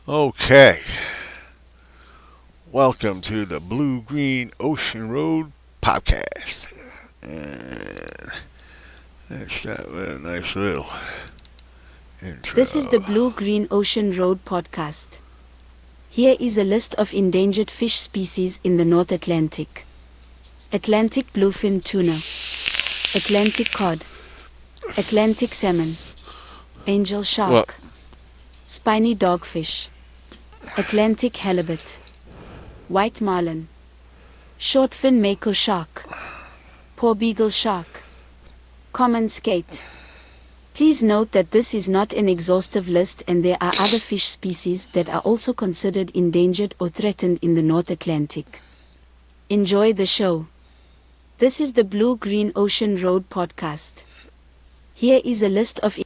Okay, welcome to the Blue Green Ocean Road podcast. And let's start with a nice little This is the intro. Blue Green Ocean Road podcast. Here is a list of endangered fish species in the North Atlantic: Atlantic bluefin tuna, Atlantic cod, Atlantic salmon, angel Well, shark, spiny dogfish, Atlantic halibut, white marlin, shortfin mako shark, porbeagle shark, common skate. Please note that this is not an exhaustive list and there are other fish species that are also considered endangered or threatened in the North Atlantic. Enjoy the show. This is the Blue Green Ocean Road podcast. Here is a list of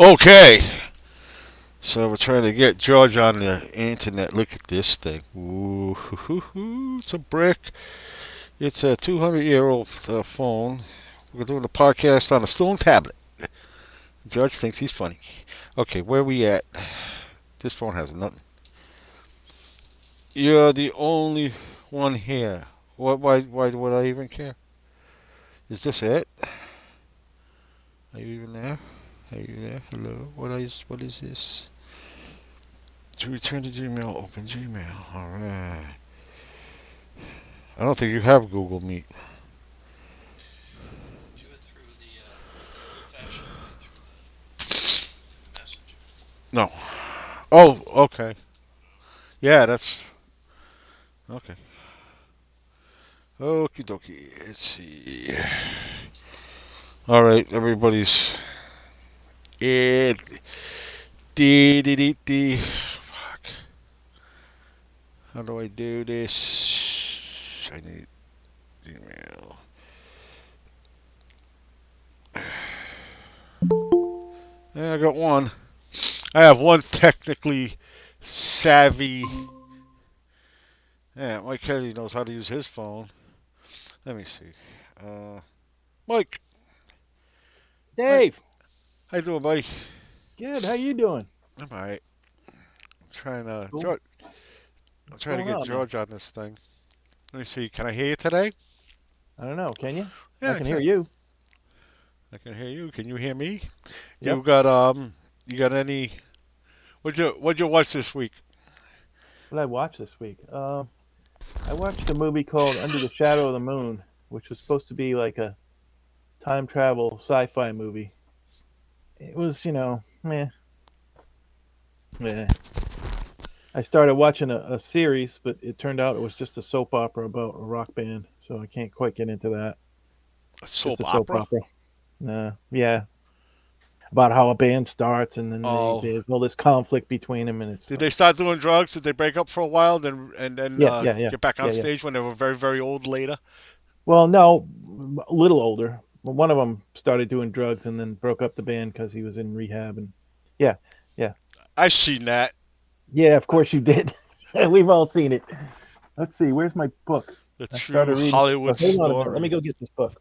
okay, so we're trying to get George on the internet. Look at this thing. Ooh, it's a brick. It's a 200-year-old phone. We're doing a podcast on a stone tablet. George thinks he's funny. Okay, where we at? This phone has nothing. You're the only one here. What? Why would I even care? Is this it? Are you even there? Are you there? Hello. What is this? To return to Gmail, open Gmail. All right. I don't think you have Google Meet. Do it through the old-fashioned way, through the messenger. No. Oh, okay. Yeah, that's okay. Okie dokie. Let's see. All right, everybody's. It. Dee dee dee dee. Fuck. How do I do this? I need email. Yeah, I got one. I have one technically savvy. Yeah, Mike Kennedy knows how to use his phone. Let me see. Uh, Mike, Mike, Dave, how you doing, buddy? good. How you doing? I'm alright. I'm trying to Cool. George. I'm What's trying to going get on, man? George on this thing. Let me see. Can I hear you today? I don't know. Can you? Yeah, I I can hear can. you. I can hear you. Can you hear me? You Yep. got You got any? What'd you watch this week? What did I watch this week? I watched a movie called Under the Shadow of the Moon, which was supposed to be like a time travel sci-fi movie. It was, meh, meh. I started watching a series, but it turned out it was just a soap opera about a rock band, so I can't quite get into that. A Just soap a soap opera? opera. Nah, yeah, about how a band starts and then Oh, there's all this conflict between them, and it's did they funny. start doing drugs? Did they break up for a while, then Yeah, yeah, yeah, get back on yeah, yeah. stage when they were very very old later? Well, no, a little older. Well, one of them started doing drugs and then broke up the band because he was in rehab. And yeah, yeah, I seen that. yeah. Of course you did. We've all seen it. Let's see. Where's my book? The I started true reading this Hollywood book. Hold on a minute. Let me story. go get this book.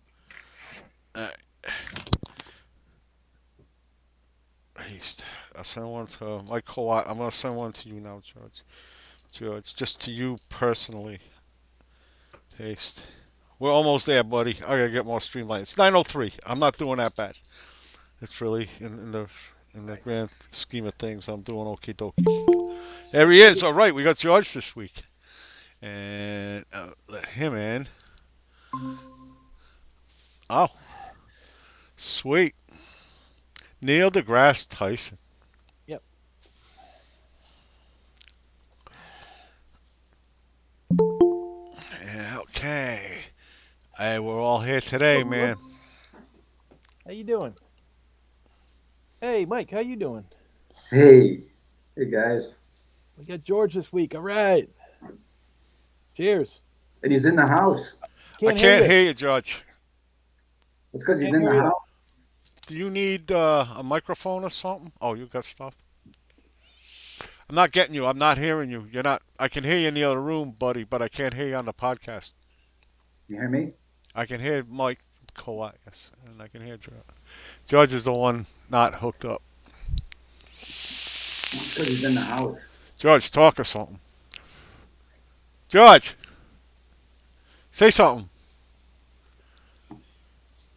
Uh, Paste. I'll send one to my co-op. I'm gonna send one to you now, George. George, just to you personally. Paste. We're almost there, buddy. I gotta get more streamlined. It's 9:03. I'm not doing that bad. It's really in the grand scheme of things. I'm doing okie dokie. There he is. All right, we got George this week, and let him in. Oh, sweet. Neil deGrasse Tyson. Yep. Yeah, okay. Hey, we're all here today, man. How you doing? Hey, Mike. How you doing? Hey, hey guys. We got George this week. All right. Cheers. And he's in the house. I Can't hear can't you. hear you, George. It's because he's Can't in hear the you. house. Do you need a microphone or something? Oh, you got stuff. I'm not getting you. I'm not hearing you. You're not. I can hear you in the other room, buddy, but I can't hear you on the podcast. You hear me? I can hear Mike Kawhi, yes, and I can hear George. George is the one not hooked up. Because he's in the house. George, talk or something. George, say something.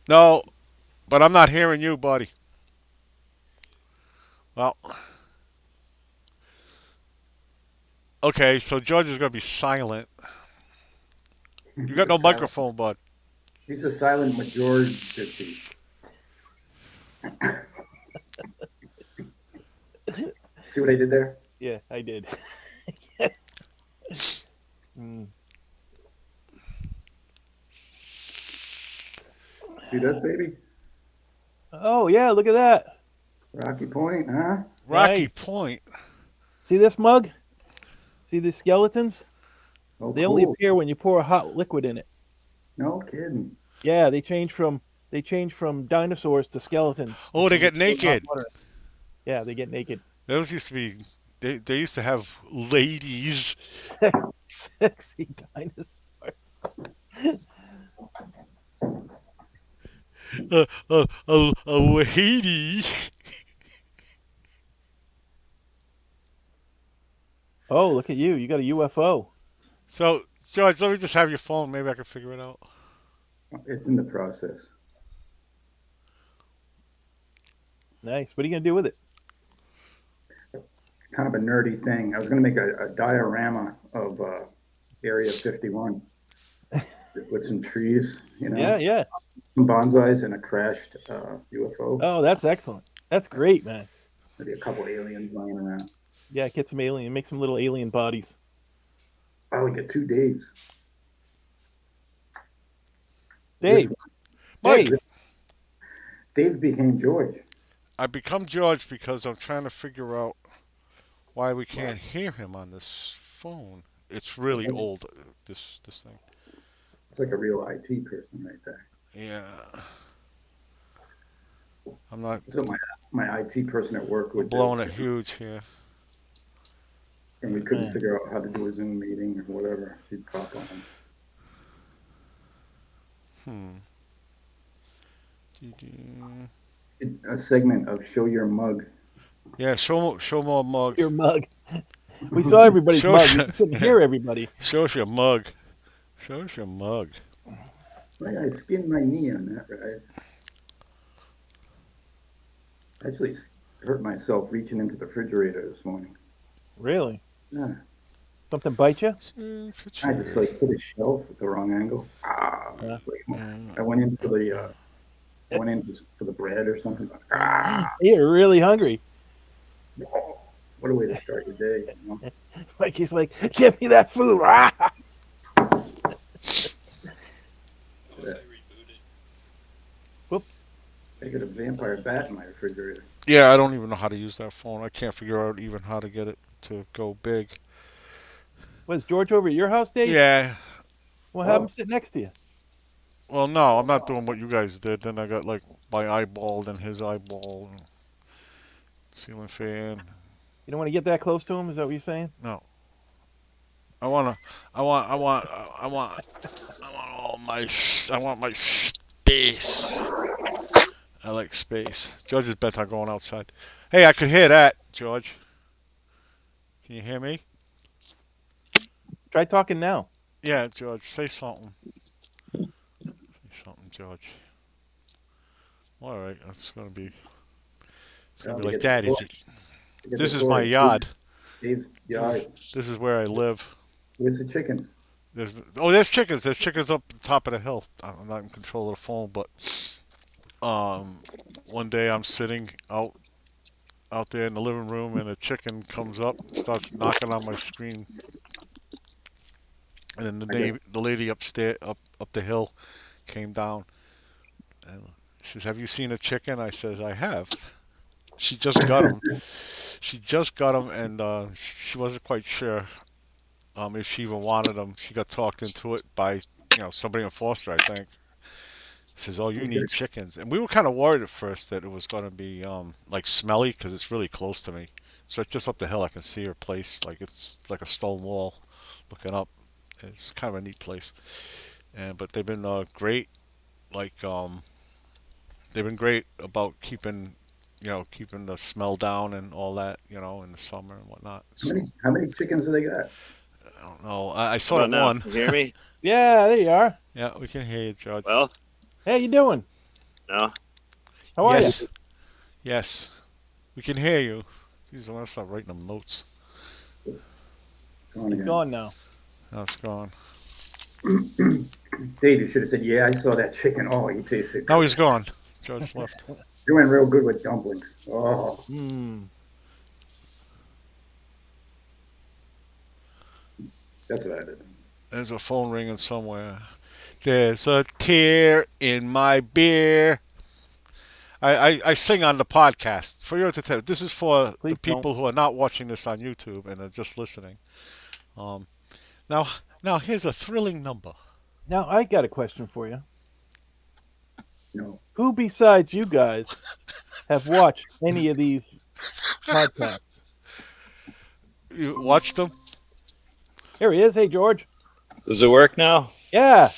No, but I'm not hearing you, buddy. Well, okay, so George is gonna be silent. You got no microphone, bud. He's a silent majority. See what I did there? Yeah, I did. Mm. See this, baby? Oh yeah, look at that. Rocky Point, huh? Rocky Nice. Point. See this mug? See these skeletons? Oh, They only cool. appear when you pour a hot liquid in it. No kidding. Yeah, they change from dinosaurs to skeletons. Oh, they When you get pour hot naked. water in. Yeah, they get naked. Those used to be. They used to have ladies. Sexy dinosaurs. A lady. Oh, look at you. You got a UFO. So George, let me just have your phone. Maybe I can figure it out. It's in the process. Nice. What are you gonna do with it? Kind of a nerdy thing. I was going to make a diorama of Area 51 with some trees, Yeah, yeah. some bonsais and a crashed UFO. Oh, that's excellent. That's great, man. Maybe a couple aliens lying around. Yeah, get some alien, make some little alien bodies. I only get 2 days. Dave, Mike, Dave. Dave became George. I become George because I'm trying to figure out why we can't hear him on this phone. It's really old. This thing. It's like a real IT person right there. Yeah. I'm not So my IT person at work would blowing do, it huge here. and we couldn't Yeah. figure out how to do a Zoom meeting or whatever. She'd pop on. Hmm. A segment of Show Your Mug. Yeah, show more mug. Your mug. We saw everybody's Show mug. us- We couldn't hear everybody. Show us your mug. Show us your mug. Right, I skinned my knee on that, right? Actually hurt myself reaching into the refrigerator this morning. Really? Yeah. Something bite you? I just like hit a shelf at the wrong angle. Yeah. I went in for the for the bread or something. You're really hungry. What a way to start your day. Mikey's like, give me that food. Ah! What if I rebooted? I got a vampire bat in my refrigerator. Yeah, I don't even know how to use that phone. I can't figure out even how to get it to go big. Was George over at your house, Dave? Yeah. Well, have him sit next to you. Well, no, I'm not doing what you guys did. Then I got like my eyeball, then his eyeball, and ceiling fan. You don't want to get that close to him? Is that what you're saying? No. I want all my, I want my space. I like space. George is bent on going outside. Hey, I could hear that, George. Can you hear me? Try talking now. Yeah, George, say something. Say something, George. All right, that's gonna be. It's gonna be like that, is it? This is my yard. Dave's yard. This is where I live. Where's the chickens? There's chickens. There's chickens up the top of the hill. I'm not in control of the phone, but one day I'm sitting out there in the living room, and a chicken comes up, starts knocking on my screen, and then the lady upstairs, up the hill, came down, and she says, "Have you seen a chicken?" I says, "I have." She just got him. She just got him, and she wasn't quite sure if she even wanted them. She got talked into it by somebody in Foster, I think. Says, "Oh, you need chickens," and we were kind of worried at first that it was going to be like smelly because it's really close to me. So it's just up the hill. I can see her place, like it's like a stone wall, looking up. It's kind of a neat place, but they've been great. Like they've been great about keeping keeping the smell down and all that, in the summer and whatnot. How So many chickens do they got? I don't know. I How saw about now? one. Can you hear me? Yeah, there you are. Yeah, we can hear you, George. Well, Hey, you doing? no. How are you? Yes, yes, we can hear you. Jeez, I want to start writing them notes. Gone He's again. gone now. Now it's gone. Dave, you should have said, "Yeah, I saw that chicken. Oh, he tasted. Now he's gone. George left. You went real good with dumplings. Oh, Hmm. that's what I did. There's a phone ringing somewhere. There's a tear in my beer. I sing on the podcast for your entertainment. This is for Please the people who are not watching this on YouTube and are just listening. Um, now here's a thrilling number. Now I got a question for you. No, Who besides you guys have watched any of these podcasts? You watched them? Here he is. Hey, George. Does it work now? Yeah.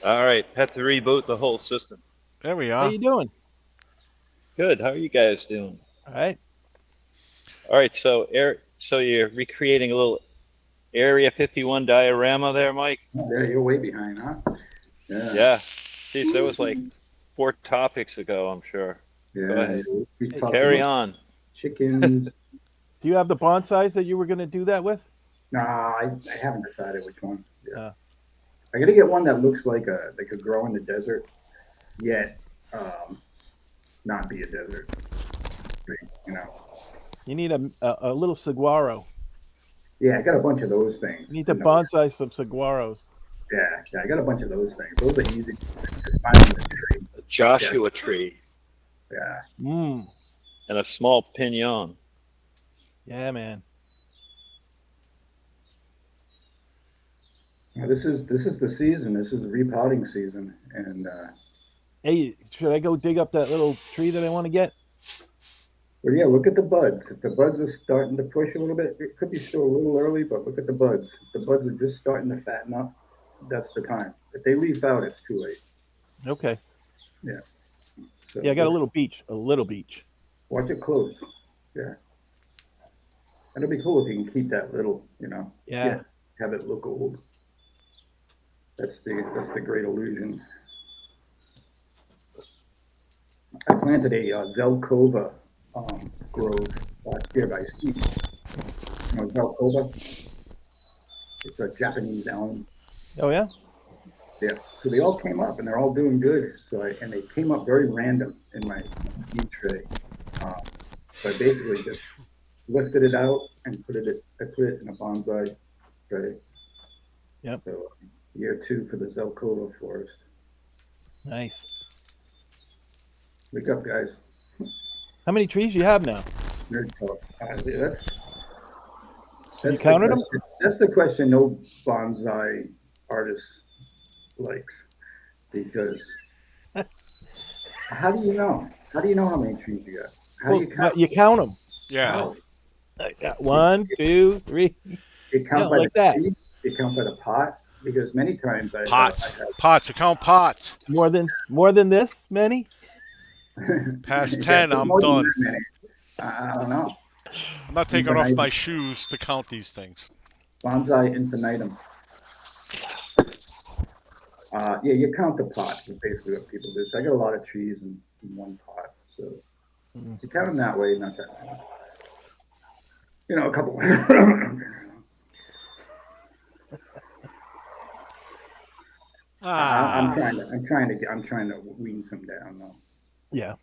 All right. Had to reboot the whole system. There we How are. you doing? Good. How are you guys doing? All right. All right. So you're recreating a little Area 51 diorama there, Mike? yeah, you're way behind, huh? Yeah. Geez, that was like 4 topics ago, I'm sure. Yeah. Go ahead. We talked Carry about on. chickens. Do you have the bonsais that you were going to do that with? Nah, I haven't decided which one. Yeah. Ah. I gotta get one that looks like they could grow in the desert, yet not be a desert. You know. You need a little saguaro. Yeah, I got a bunch of those things. You need to know. bonsai some saguaros. Yeah, I got a bunch of those things. Those are easy. Just find them in the tree. A Joshua tree Yeah. Mmm. and a small pinion. Yeah, man. Now, this is the season. This is the repotting season, and Hey, should I go dig up that little tree that I want to get? well, yeah. Look at the buds. If the buds are starting to push a little bit, it could be still a little early, but look at the buds. If the buds are just starting to fatten up, that's the time. If they leaf out, it's too late. Okay. So Yeah, I got a little beach. A little beach. Watch it close. Yeah. It'll be cool if you can keep that little, Yeah. have it look old. That's the great illusion. I planted a Zelkova grove last year by Steve. You know Zelkova? It's a Japanese elm. Oh, yeah? Yeah. So they all came up and they're all doing good. And they came up very random in my seed tray. So I basically just lifted it out and I put it in a bonsai tray. Yep. So year 2 for the Zelkova forest. Nice. Wake up, guys. How many trees you have now? Nerd talk. That's You the counted them? question- That's the question no bonsai artist likes. Because how do you know? How do you know how many trees you got? How do you count? You count them. Yeah. I got 1, 2, 3. You count Yeah, by like the that. tree? You count by the pot? Because many times I Pots. Pots. Account pots. More than this many? Past Yeah, 10, I'm more than done. that many. I don't know. I'm not taking off my shoes to count these things. Bonsai infinitum. Yeah, you count the pots is basically what people do. So I got a lot of trees in one pot. So you count them that way, not that many. A couple. Ah. I'm trying to wean some down though. Yeah.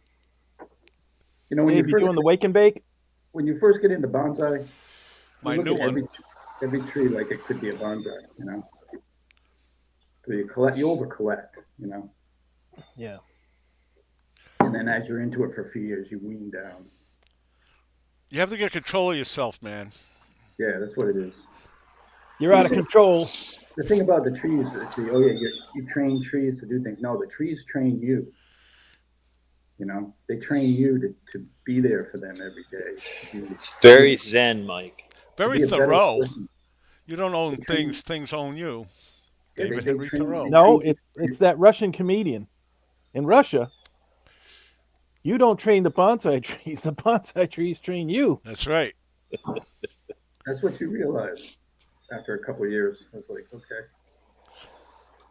When Dave, you doing the wake and bake? when you first get into bonsai, you My look new at one. every tree like it could be a bonsai, So you over collect, Yeah. and then as you're into it for a few years, you wean down. You have to get control of yourself, man. Yeah, that's what it is. You're out of control. The thing about the trees, you train trees to do things. No, the trees train you. They train you to be there for them every day. It's very zen, Mike. Very Be a better Thoreau. person. You don't own They train- things, things own you. Yeah, David they Henry train- Thoreau. No, it's that Russian comedian. In Russia, You don't train the bonsai trees. The bonsai trees train you. That's right. That's what you realize after a couple of years. I was like, okay.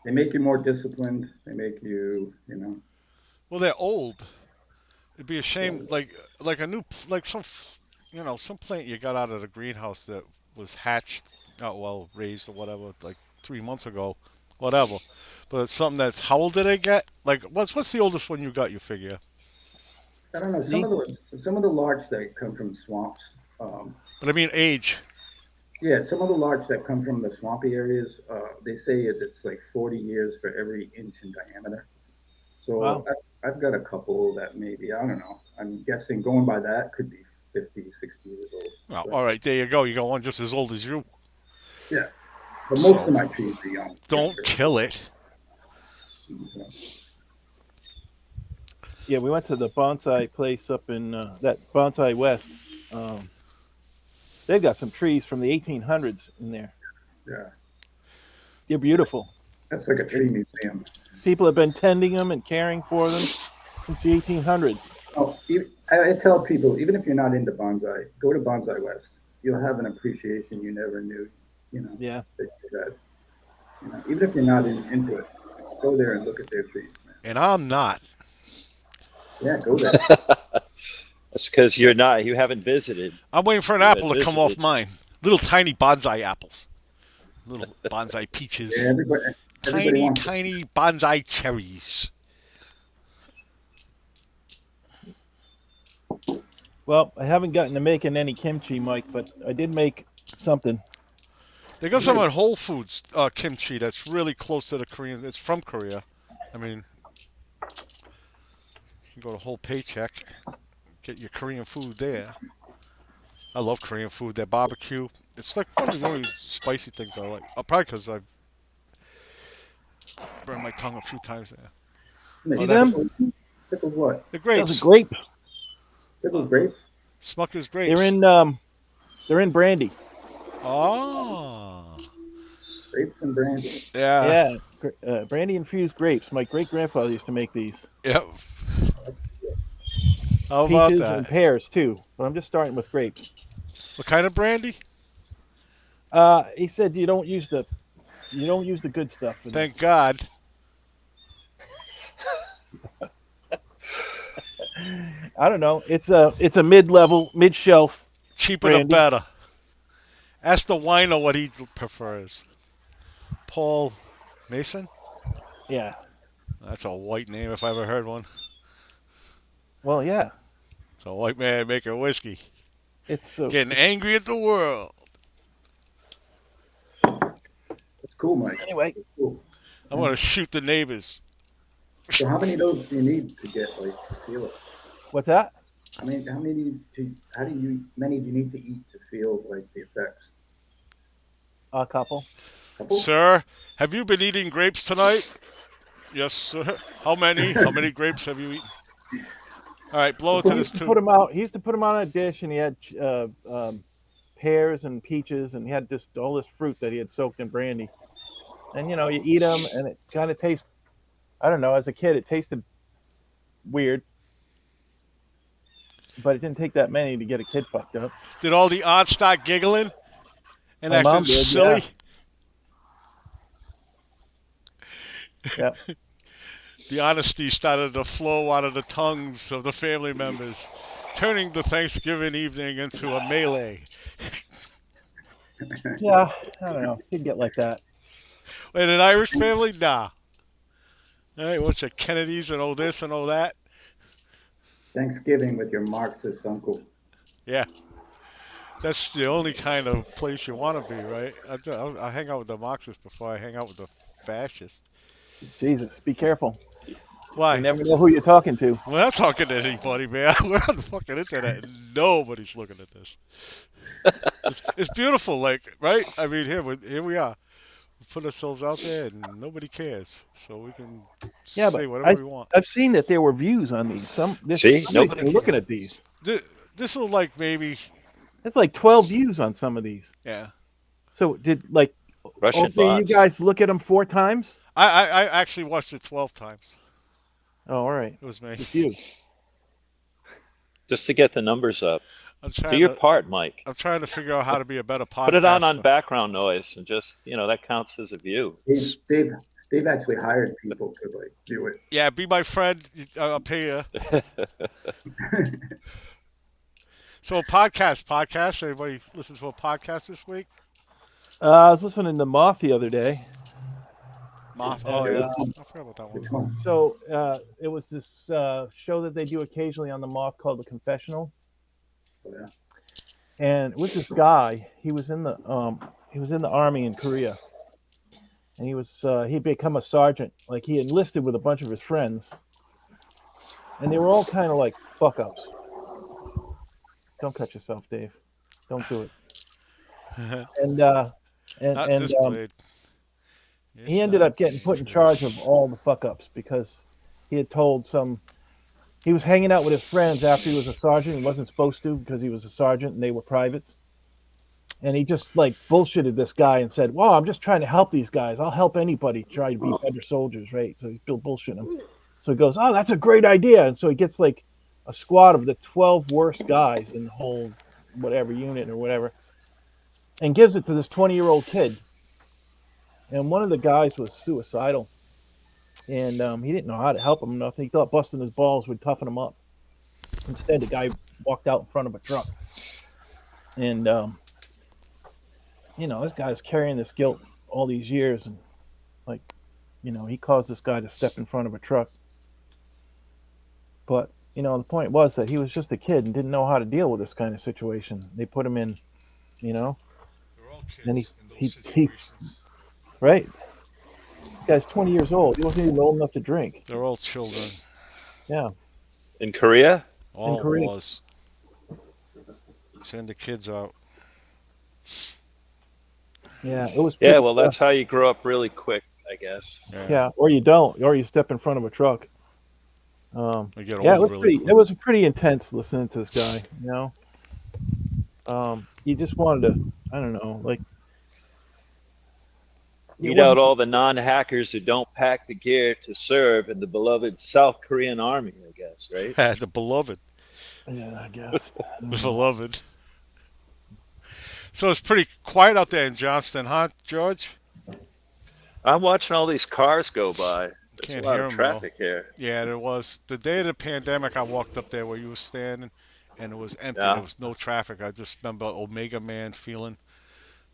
They make you more disciplined. They make you, Well, they're old. It'd be a shame, like a new, like some plant you got out of the greenhouse that was hatched, well, raised or whatever, like 3 months ago, whatever. But it's something that's how old did they get? Like, what's the oldest one you got? You figure? I don't know. See? Some of the larch that come from swamps. But I mean age. Yeah, some of the larch that come from the swampy areas, they say it's like 40 years for every inch in diameter. So Wow. I've got a couple that maybe, I don't know. I'm guessing going by that could be 50, 60 years old. Well, But, all right, there you go. You got one just as old as you. yeah, but most So of my trees are young. don't kill it. So, Yeah, we went to the bonsai place up in that Bonsai West. Um, they've got some trees from the 1800s in there. yeah, They're beautiful. that's like a tree museum. People have been tending them and caring for them since the 1800s. Oh, I tell people, even if you're not into bonsai, go to Bonsai West. You'll have an appreciation you never knew, Yeah. that you had. Even if you're not into it, go there and look at their trees, man. And I'm not. Yeah, go there. That's because you haven't visited. I'm waiting for an You apple had to come off visited. mine. Little tiny bonsai apples. Little bonsai peaches. Yeah, everybody Tiny, wants it. tiny bonsai cherries. Well, I haven't gotten to making any kimchi, Mike, but I did make something. They got some at Whole Foods kimchi that's really close to the Korean. It's from Korea. I mean, you can go to Whole Paycheck, get your Korean food there. I love Korean food. Their barbecue. It's like one of the only spicy things I like. Probably because I've burned my tongue a few times there. They Oh, them? Pickled what? The Those grapes. are grapes. Pickled grapes? Smucker's grapes. They're in brandy. Oh. Grapes and brandy. Yeah. Yeah, brandy infused grapes. My great grandfather used to make these. Yep. How about Peaches and that? pears too. But I'm just starting with grapes. What kind of brandy? He said you don't use the good stuff for Thank this. God. I don't know. It's a mid-level, mid-shelf Cheaper the brandy. better. Ask the wino what he prefers. Paul Mason? Yeah. That's a white name if I ever heard one. Well, yeah. It's a white man making whiskey. It's so Getting angry at the world. That's cool, Mike. anyway. That's cool. I want to shoot the neighbors. So how many of those do you need to get to feel it? What's that? Many do you need to eat to feel like the effects? A couple. Couple? Sir, have you been eating grapes tonight? Yes, sir. How many? How many grapes have you eaten? All right, blow it to He this used to put too. them out. He used to put them on a dish, and he had pears and peaches, and he had just all this fruit that he had soaked in brandy. And you eat them, and it kind of tastes. I don't know. As a kid, it tasted weird, but it didn't take that many to get a kid fucked up. Did all the aunts start giggling and My mom acting did, silly? Yeah. The honesty started to flow out of the tongues of the family members, turning the Thanksgiving evening into a melee. Yeah, I don't know. He'd get like that. In an Irish family, nah. All right, what's your Kennedys and all this and all that? Thanksgiving with your Marxist uncle. Yeah. That's the only kind of place you want to be, right? I hang out with the Marxists before I hang out with the fascists. Jesus, be careful. Why? You never know who you're talking to. We're not talking to anybody, man. We're on the fucking internet. And nobody's looking at this. It's beautiful, like, right? I mean, here we are. We put ourselves out there, and nobody cares, so we can Yeah, say but whatever we want. I've seen that there were views on these. See? Somebody's Nobody been looking at these. This will like maybe, It's like 12 views on some of these. yeah. So did Russian all three of you bots. guys look at them 4 times? I actually watched it 12 times. Oh, all right. It was me. It's you. just to get the numbers up. I'm Do trying your to part, Mike. I'm trying to figure out how to be a better Put it on podcaster. background noise and just, that counts as a view. They've actually hired people to like do it. Yeah, be my friend. I'll pay you. So podcast. Anybody listen to a podcast this week? I was listening to Moth the other day. Moth. And, Oh yeah, uh, I forgot about that Which one. one? So it was this show that they do occasionally on the Moth called The Confessional, Oh, yeah. and with this guy, he was in the army in Korea, and he'd become a sergeant. Like he enlisted with a bunch of his friends, and they were all kind of like fuck ups. Don't cut yourself, Dave. Don't do it. And Not displayed. Yes, he ended not up getting put in charge of all the fuck ups because he had told he was hanging out with his friends after he was a sergeant. He wasn't supposed to because he was a sergeant and they were privates. And he just like bullshitted this guy and said, "Well, I'm just trying to help these guys. I'll help anybody try to be better soldiers, right?" So he's still bullshitting him. So he goes, "Oh, that's a great idea." And so he gets like a squad of the 12 worst guys in the whole whatever unit or whatever, and gives it to this 20-year-old kid. And one of the guys was suicidal, and he didn't know how to help him enough. He thought busting his balls would toughen him up. Instead, the guy walked out in front of a truck, and this guy's carrying this guilt all these years, and like, he caused this guy to step in front of a truck. But the point was that he was just a kid and didn't know how to deal with this kind of situation. They put him in, They're all kids and in those he situations. right. This guy's 20 years old. He wasn't even old enough to drink. They're all children. Yeah. In Korea? All Korea. was. Send the kids out. Yeah, it was. Yeah, pretty well, that's how you grow up really quick, I guess. Yeah, or you don't, or you step in front of a truck. They get Yeah, old really quick. it was pretty intense listening to this guy. You just wanted to, I don't know, like Weed out all the non-hackers who don't pack the gear to serve in the beloved South Korean army, I guess, right? The beloved. Yeah, I guess. The beloved. So it's pretty quiet out there in Johnston, huh, George? I'm watching all these cars go by. There's Can't a lot hear of 'em, though. traffic here. Yeah, there was. The day of the pandemic, I walked up there where you were standing, and it was empty. Yeah. There was no traffic. I just remember Omega Man feeling,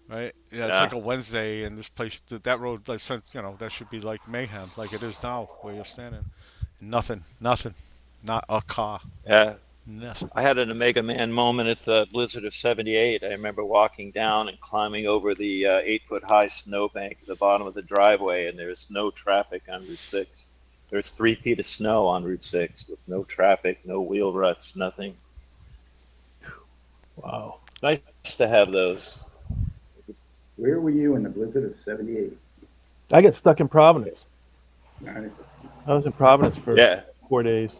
right? Yeah, it's Yeah. like a Wednesday, and this place, that road, like, that should be like mayhem, like it is now where you're standing. Nothing, not a car, Yeah. nothing. I had an Omega Man moment at the Blizzard of '78. I remember walking down and climbing over the 8-foot high snowbank at the bottom of the driveway, and there's no traffic on Route 6. There's 3 feet of snow on Route 6 with no traffic, no wheel ruts, nothing. Wow. Nice to have those. Where were you in the blizzard of '78? I get stuck in Providence. Nice. I was in Providence for Yeah, 4 days.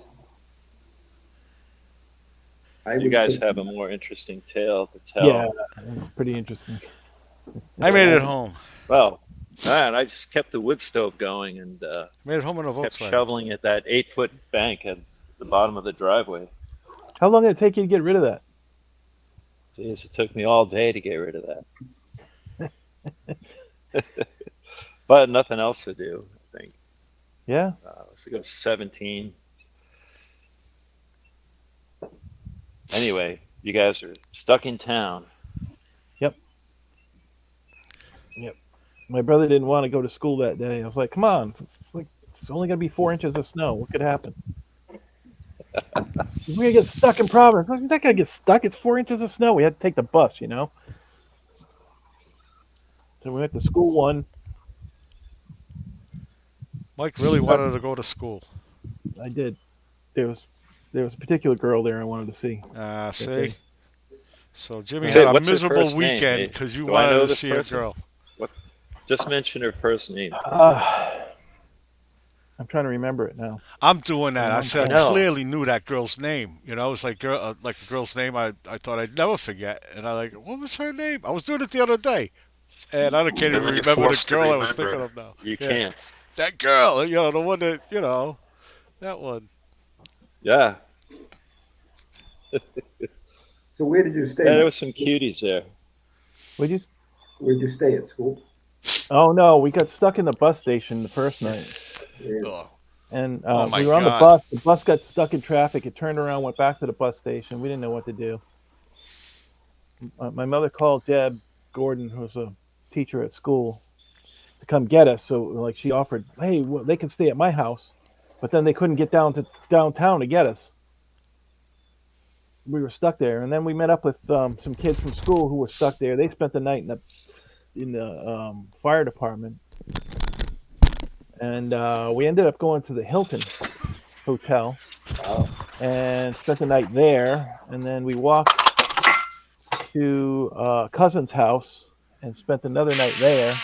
you guys have a more interesting tale to tell. Yeah, it was pretty interesting. I made it home. Well, man, I just kept the wood stove going and Made it home in a kept Volkswagen. shoveling at that 8-foot bank at the bottom of the driveway. How long did it take you to get rid of that? Jeez, it took me all day to get rid of that. But nothing else to do, I think. Yeah. So it goes 17. Anyway, you guys are stuck in town. My brother didn't want to go to school that day. I was like, come on. It's only going to be 4 inches of snow. What could happen? We're going to get stuck in Providence. I'm not going to get stuck. It's 4 inches of snow. We had to take the bus, So we went to school one. Mike really wanted to go to school. I did. There was a particular girl there I wanted to see. See? So Jimmy Say, had a what's her miserable first name? weekend because you Do I know wanted to this see person? a girl. Just mention her first name. I'm trying to remember it now. I'm doing that. I said I No. clearly knew that girl's name. It was like like a girl's name I thought I'd never forget. And I what was her name? I was doing it the other day. And I can't even You're remember the forced to girl I was remember. thinking of now. You Yeah. can't. That girl, the one that, that one. Yeah. So where did you stay? Yeah, there Mike? were some cuties there. We just Where did you stay at school? Oh no, we got stuck in the bus station the first night, Yeah. Oh, and Oh, my we were on the God. bus. The bus got stuck in traffic. It turned around, went back to the bus station. We didn't know what to do. My mother called Deb Gordon, who was a teacher at school, to come get us. So like she offered, hey, well, they can stay at my house, but then they couldn't get down to downtown to get us. We were stuck there, and then we met up with some kids from school who were stuck there. They spent the night in the fire department, and we ended up going to the Hilton Hotel Wow. and spent the night there. And then we walked to a cousin's house and spent another night there.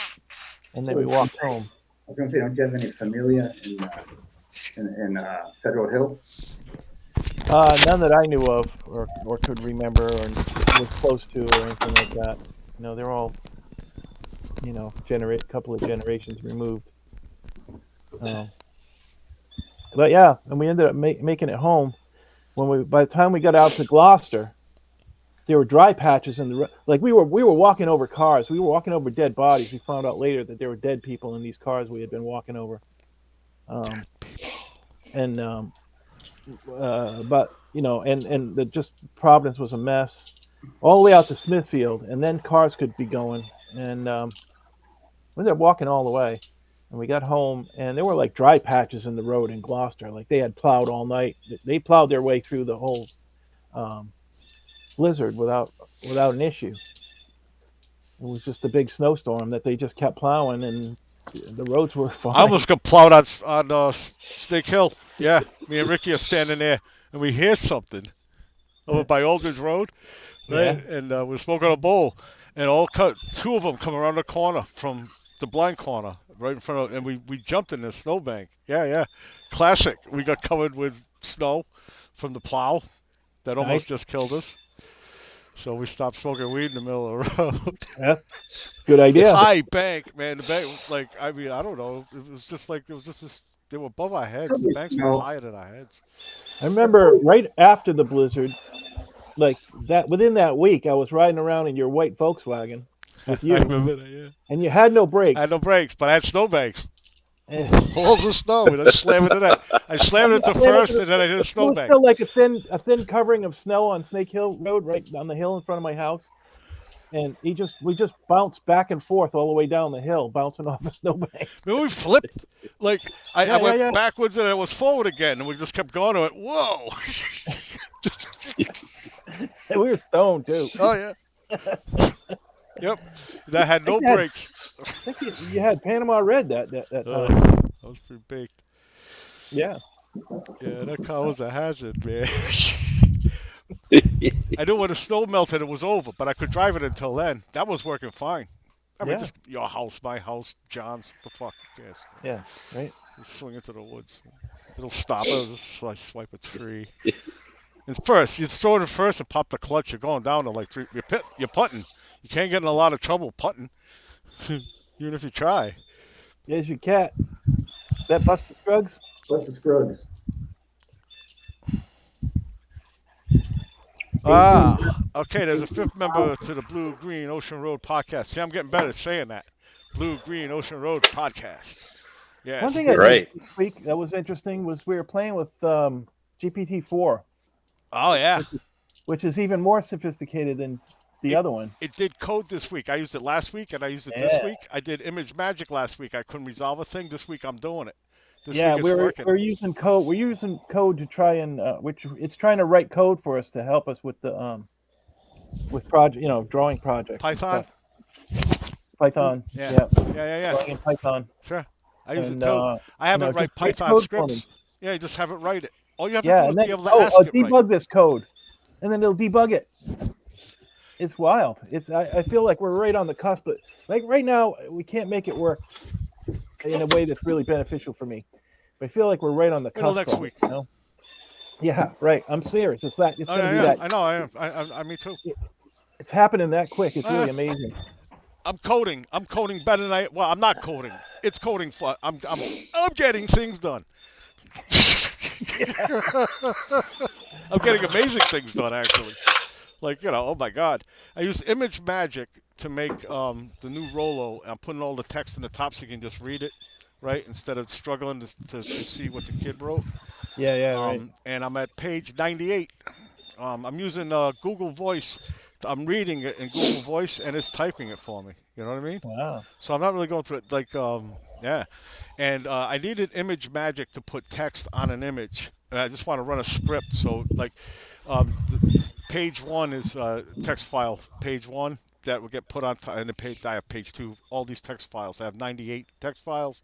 And then we walked home. I was gonna say, don't you have any familia in Federal Hill? None that I knew of, or could remember, or was close to, or anything like that. You know, they're all, couple of generations removed. But yeah, and we ended up making it home. By the time we got out to Gloucester, there were dry patches in the like we were walking over cars. We were walking over dead bodies. We found out later that there were dead people in these cars we had been walking over. But and just Providence was a mess, all the way out to Smithfield, and then cars could be going, and we ended up walking all the way, and we got home, and there were like dry patches in the road in Gloucester, like they had plowed all night. They plowed their way through the whole blizzard without an issue. It was just a big snowstorm that they just kept plowing, and the roads were fine. I almost got plowed on Snake Hill. Yeah, me and Ricky are standing there, and we hear something over by Aldridge Road, right? Yeah. And we're smoking a bowl, and two of them come around the corner from the blind corner, right in front of, and we jumped in the snowbank. Yeah, classic. We got covered with snow from the plow that almost Nice. just killed us. So we stopped smoking weed in the middle of the road. Yeah, good idea. High bank, man. The bank was like, I mean, I don't know. It was just this. They were above our heads. The banks were higher than our heads. I remember right after the blizzard, like that within that week, I was riding around in your white Volkswagen with I you, remember that, yeah. and you had no brakes. I had no brakes, but I had snowbanks. Eh, Holes of snow, and I slammed into that. I slammed into first, and then I hit a it was snowbank. still like a thin covering of snow on Snake Hill Road, right on the hill in front of my house. And we just bounced back and forth all the way down the hill, bouncing off a snowbank. Maybe we flipped. Like, I Yeah, went yeah. backwards, and I was forward again, and we just kept going. I went, whoa. And we were stoned too. Oh, yeah. Yep. That had no Yeah. brakes. I think you had Panama Red that Uh, time. I was pretty baked. Yeah. Yeah, that car was a hazard, man. I knew when the snow melted, it was over, but I could drive it until then. That was working fine. I mean, Yeah. just your house, my house, John's. What the fuck? Who cares? Yeah. Right. Just swing into the woods. It'll stop. It'll just like swipe a tree. It's first. You throw it in first and pop the clutch. You're going down to like three. You're putting. You can't get in a lot of trouble putting, even if you try. There's your cat. That Buster Scruggs. What's the Scruggs? Okay. There's a fifth member to the Blue Green Ocean Road podcast. See, I'm getting better at saying that. Blue Green Ocean Road podcast. Yeah. One thing I Right. did this week that was interesting was we were playing with GPT-4, Oh yeah. which is even more sophisticated than the other one. It did code this week. I used it last week and I used it this Yeah. week. I did image magic last week. I couldn't resolve a thing. This week I'm doing it. This Yeah, week it's working. we're using code. We're using code to try and which it's trying to write code for us to help us with the with project, drawing projects. and Python? stuff. Python. Yeah. Yeah. Yeah. Drawing in Python. Sure. I use And, it too. I have it just write write Python code for scripts. Yeah, you just have it write it. All you have to Yeah, do is and then be able to ask it debug right. this code, and then it'll debug it. It's wild. I feel like we're right on the cusp, but like right now we can't make it work in a way that's really beneficial for me. But I feel like we're right on the cusp. Until next of it, week. you know? Yeah, right. I'm serious. It's Oh, gonna be yeah, that. I know. I am. I me too. It's happening that quick. It's really amazing. I'm coding. I'm coding better than I. Well, I'm not coding. It's coding for. I'm getting things done. I'm getting amazing things done actually. Like, oh my God. I use Image Magic to make the new Rolo. I'm putting all the text in the top so you can just read it, right? Instead of struggling to see what the kid wrote. Yeah, right. And I'm at page 98. I'm using Google Voice. I'm reading it in Google Voice and it's typing it for me. You know what I mean? Wow. So I'm not really going through it like, yeah. And I needed Image Magic to put text on an image. And I just want to run a script. So like, page one is text file. Page one that will get put on, and the page I have page two. All these text files. I have 98 text files,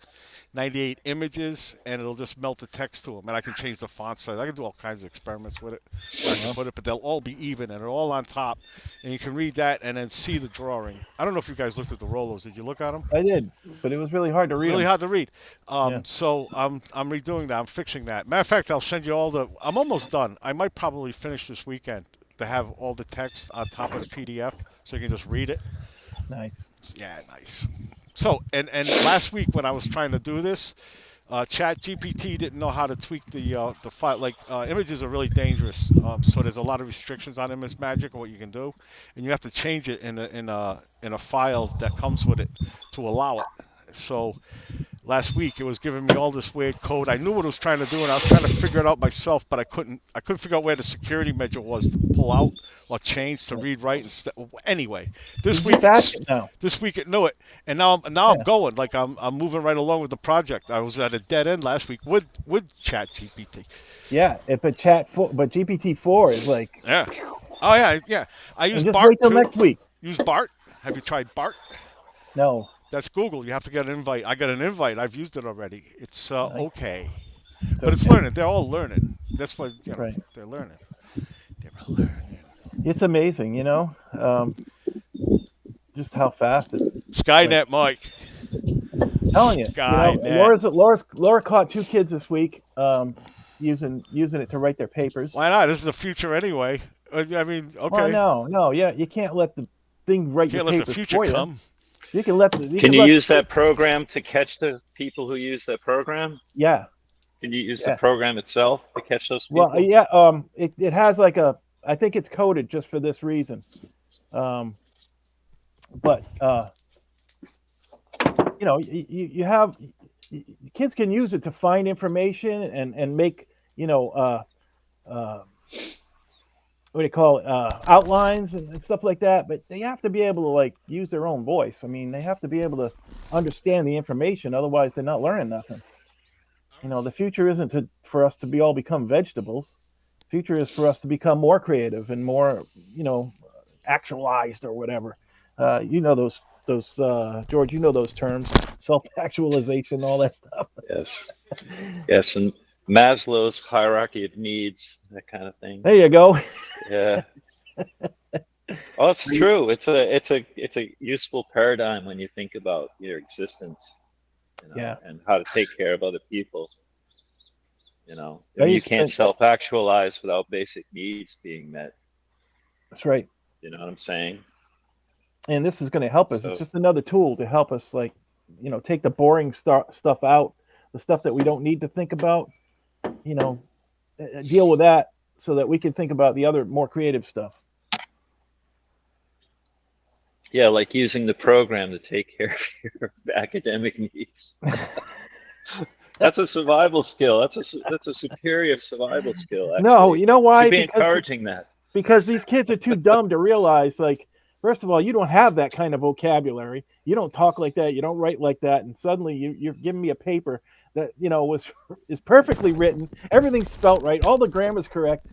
98 images, and it'll just melt the text to them. And I can change the font size. I can do all kinds of experiments with it. I can put it, but they'll all be even, and they're all on top, and you can read that and then see the drawing. I don't know if you guys looked at the Rolos. Did you look at them? I did, but it was really hard to read. Really 'em. hard to read. Yeah. So I'm redoing that. I'm fixing that. Matter of fact, I'll send you all the. I'm almost done. I might probably finish this weekend to have all the text on top of the PDF, so you can just read it. Nice. Yeah, nice. So and last week when I was trying to do this, Chat GPT didn't know how to tweak the file. Like images are really dangerous, so there's a lot of restrictions on Image Magic and what you can do, and you have to change it in a file that comes with it to allow it. So last week it was giving me all this weird code. I knew what it was trying to do, and I was trying to figure it out myself, but I couldn't figure out where the security measure was to pull out or change to read right instead. Anyway, this week That's it now. this week it knew it, and now I'm going like I'm moving right along with the project. I was at a dead end last week with Chat GPT. Yeah, but GPT-4 is like. Yeah. Oh yeah. I And use just Bart wait till too. next week. Use Bart. Have you tried Bart? No. That's Google. You have to get an invite. I got an invite. I've used it already. It's okay, It's but it's okay. learning. They're all learning. That's what Right. they're learning. They're learning. It's amazing, just how fast it's Skynet, Mike. telling you. Skynet. Laura caught 2 kids this week using it to write their papers. Why not? This is the future anyway. I mean, okay. Well, no, yeah, you can't let the thing write Can't your let papers the future for you. come. You can let the. Can you use that program to catch the people who use that program? Yeah. Can you use the program itself to catch those people? Well, yeah. It has like a. I think it's coded just for this reason. But you have kids can use it to find information and make what do you call it, outlines and stuff like that. But they have to be able to like use their own voice. I mean, they have to be able to understand the information. Otherwise, they're not learning nothing. The future isn't for us to become vegetables. The future is for us to become more creative and more, actualized or whatever. Those George, those terms, self-actualization, all that stuff. Yes, and Maslow's hierarchy of needs, that kind of thing. There you go. Yeah. Oh, it's true. It's a useful paradigm when you think about your existence, and how to take care of other people. You can't self-actualize without basic needs being met. That's right. You know what I'm saying? And this is going to help us. It's just another tool to help us, like, take the boring stuff out, the stuff that we don't need to think about, deal with that so that we can think about the other more creative stuff. Yeah, like using the program to take care of your academic needs. That's a survival skill. That's a superior survival skill. Actually. No, you know why? Should be encouraging that. Because these kids are too dumb to realize, like, first of all, you don't have that kind of vocabulary. You don't talk like that. You don't write like that. And suddenly you're giving me a paper that, is perfectly written. Everything's spelt right. All the grammar's correct.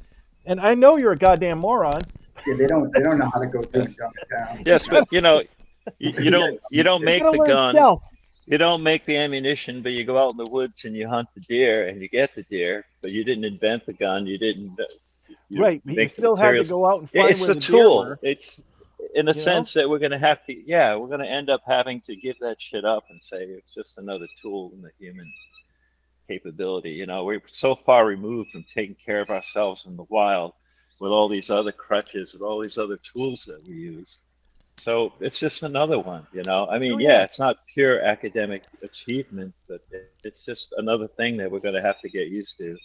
And I know you're a goddamn moron. Yeah, they don't know how to go through and dumb it down. Yes, but you don't make the gun. Stealth. You don't make the ammunition, but you go out in the woods and you hunt the deer and you get the deer, but you didn't invent the gun. You didn't. Right, but you still have to go out and find it's where a the tool. deer were. It's in a sense that we're going to have to. Yeah, we're going to end up having to give that shit up and say it's just another tool in the human capability. We're so far removed from taking care of ourselves in the wild with all these other crutches, with all these other tools that we use. So it's just another one, I mean, it's not pure academic achievement, but it's just another thing that we're going to have to get used to.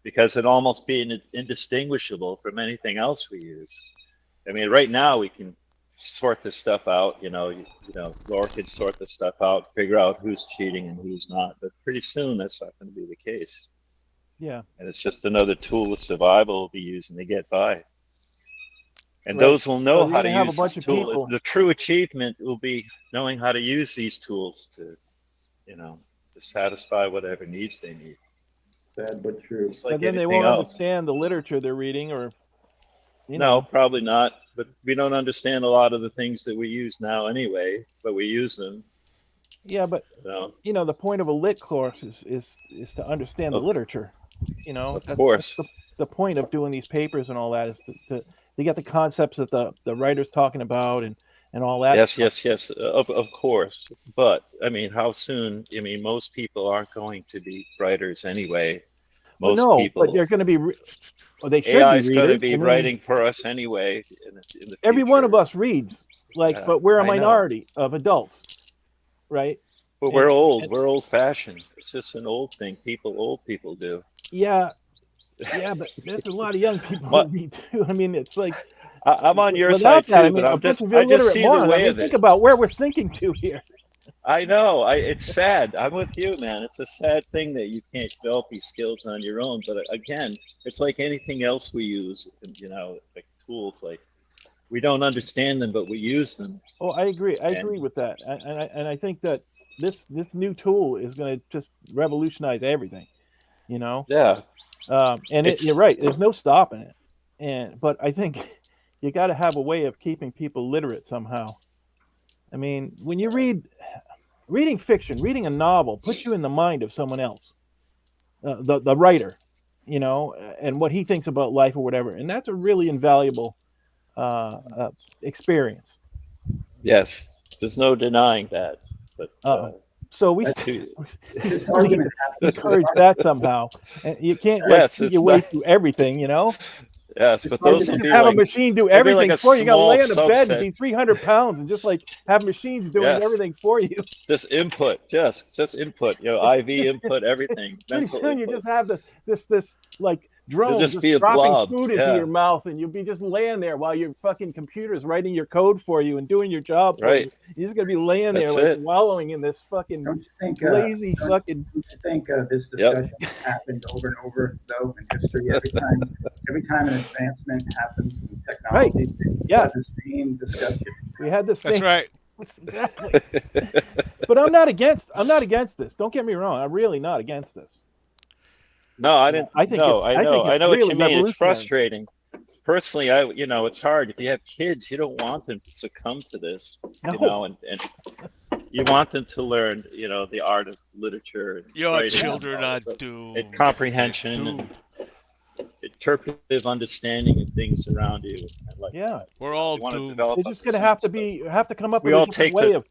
because it almost being indistinguishable from anything else we use. I mean, right now we can sort this stuff out. Laura can sort this stuff out, figure out who's cheating and who's not. But pretty soon, that's not going to be the case. Yeah. And it's just another tool of survival we'll be using to get by. And Right. those will know So you're how to gonna have a use bunch this of tool. people- The true achievement will be knowing how to use these tools to satisfy whatever needs they need. Sad but true. Just like But then they anything won't else. understand the literature they're reading, or No, probably not. But we don't understand a lot of the things that we use now anyway, but we use them. Yeah, but So, the point of a lit course is to understand the Of- literature. of course. That's the point of doing these papers and all that is to get the concepts that the writer's talking about and all that. Yes. Of course. But I mean, how soon? I mean, most people aren't going to be writers anyway. Well, Most no, people. but they're going to be. Well, they should AI is be going to readers. be I mean, writing for us anyway. In the every one of future. us reads, Yeah, but we're a I know. minority of adults, right? But we're old. and- We're old-fashioned. It's just an old thing. Old people do. Yeah, but there's a lot of young people What? who read too. I mean, it's like I'm on your without side that, too, I mean, but a bunch of I just illiterate see the morons. I way mean, of think it. about where we're sinking to here. I know. It's sad. I'm with you, man. It's a sad thing that you can't develop these skills on your own. But again, it's like anything else we use. Like tools. Like we don't understand them, but we use them. Oh, I agree. I And- agree with that, and I think that this new tool is going to just revolutionize everything. Yeah. And It's- you're right. There's no stopping it. But I think you got to have a way of keeping people literate somehow. I mean, when you reading fiction, reading a novel puts you in the mind of someone else, the writer, and what he thinks about life or whatever, and that's a really invaluable experience. Yes. There's no denying that. But So we That's- to- we This still need argument to happens encourage with- that somehow. And you can't Yes, see it's your way not- through everything, yes, It's but hard those to will Just be have like a machine do it'd be everything like a for you. You got to lay on the small bed and subset. be 300 pounds and just like have machines doing Yes. everything for you. just input, just input. IV input, everything. Pretty mental soon you input. just have this like drone just just be a dropping blob, food into yeah. your mouth, and you'll be just laying there while your fucking computer's writing your code for you and doing your job for Right. you. You're just gonna be laying there That's like it. wallowing in this fucking Don't you think? lazy don't fucking. you think this Yep. discussion happened over and over though in history? Every time an advancement happens in technology, Yes. it's the same discussion. We had this That's thing. right. Exactly. But I'm not against this. Don't get me wrong. I'm really not against this. No, I didn't. I think no, it's- I I know. think I it's know what really you mean. It's revolutionary. frustrating. Personally, it's hard. If you have kids, you don't want them to succumb to this. No. And you want them to learn, the art of literature. And Your writing children and are all that stuff. doomed. And comprehension and interpretive understanding of things around you. And like, Yeah. We're all you want to doomed. develop It's a just gonna have to come up We with a all different take way the- of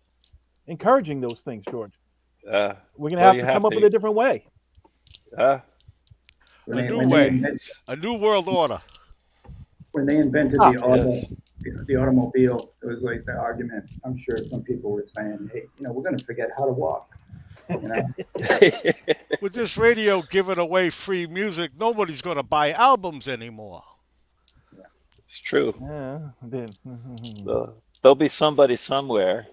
encouraging those things, George. Uh, We're gonna Well, have you to have come up to. with a different way. When A they- new when they way. invent- A new world order. When they invented Ah, the automobile, it was like the argument. I'm sure some people were saying, "Hey, we're going to forget how to walk." You know? With this radio giving away free music, nobody's going to buy albums anymore. it's true. Yeah. There'll be somebody somewhere,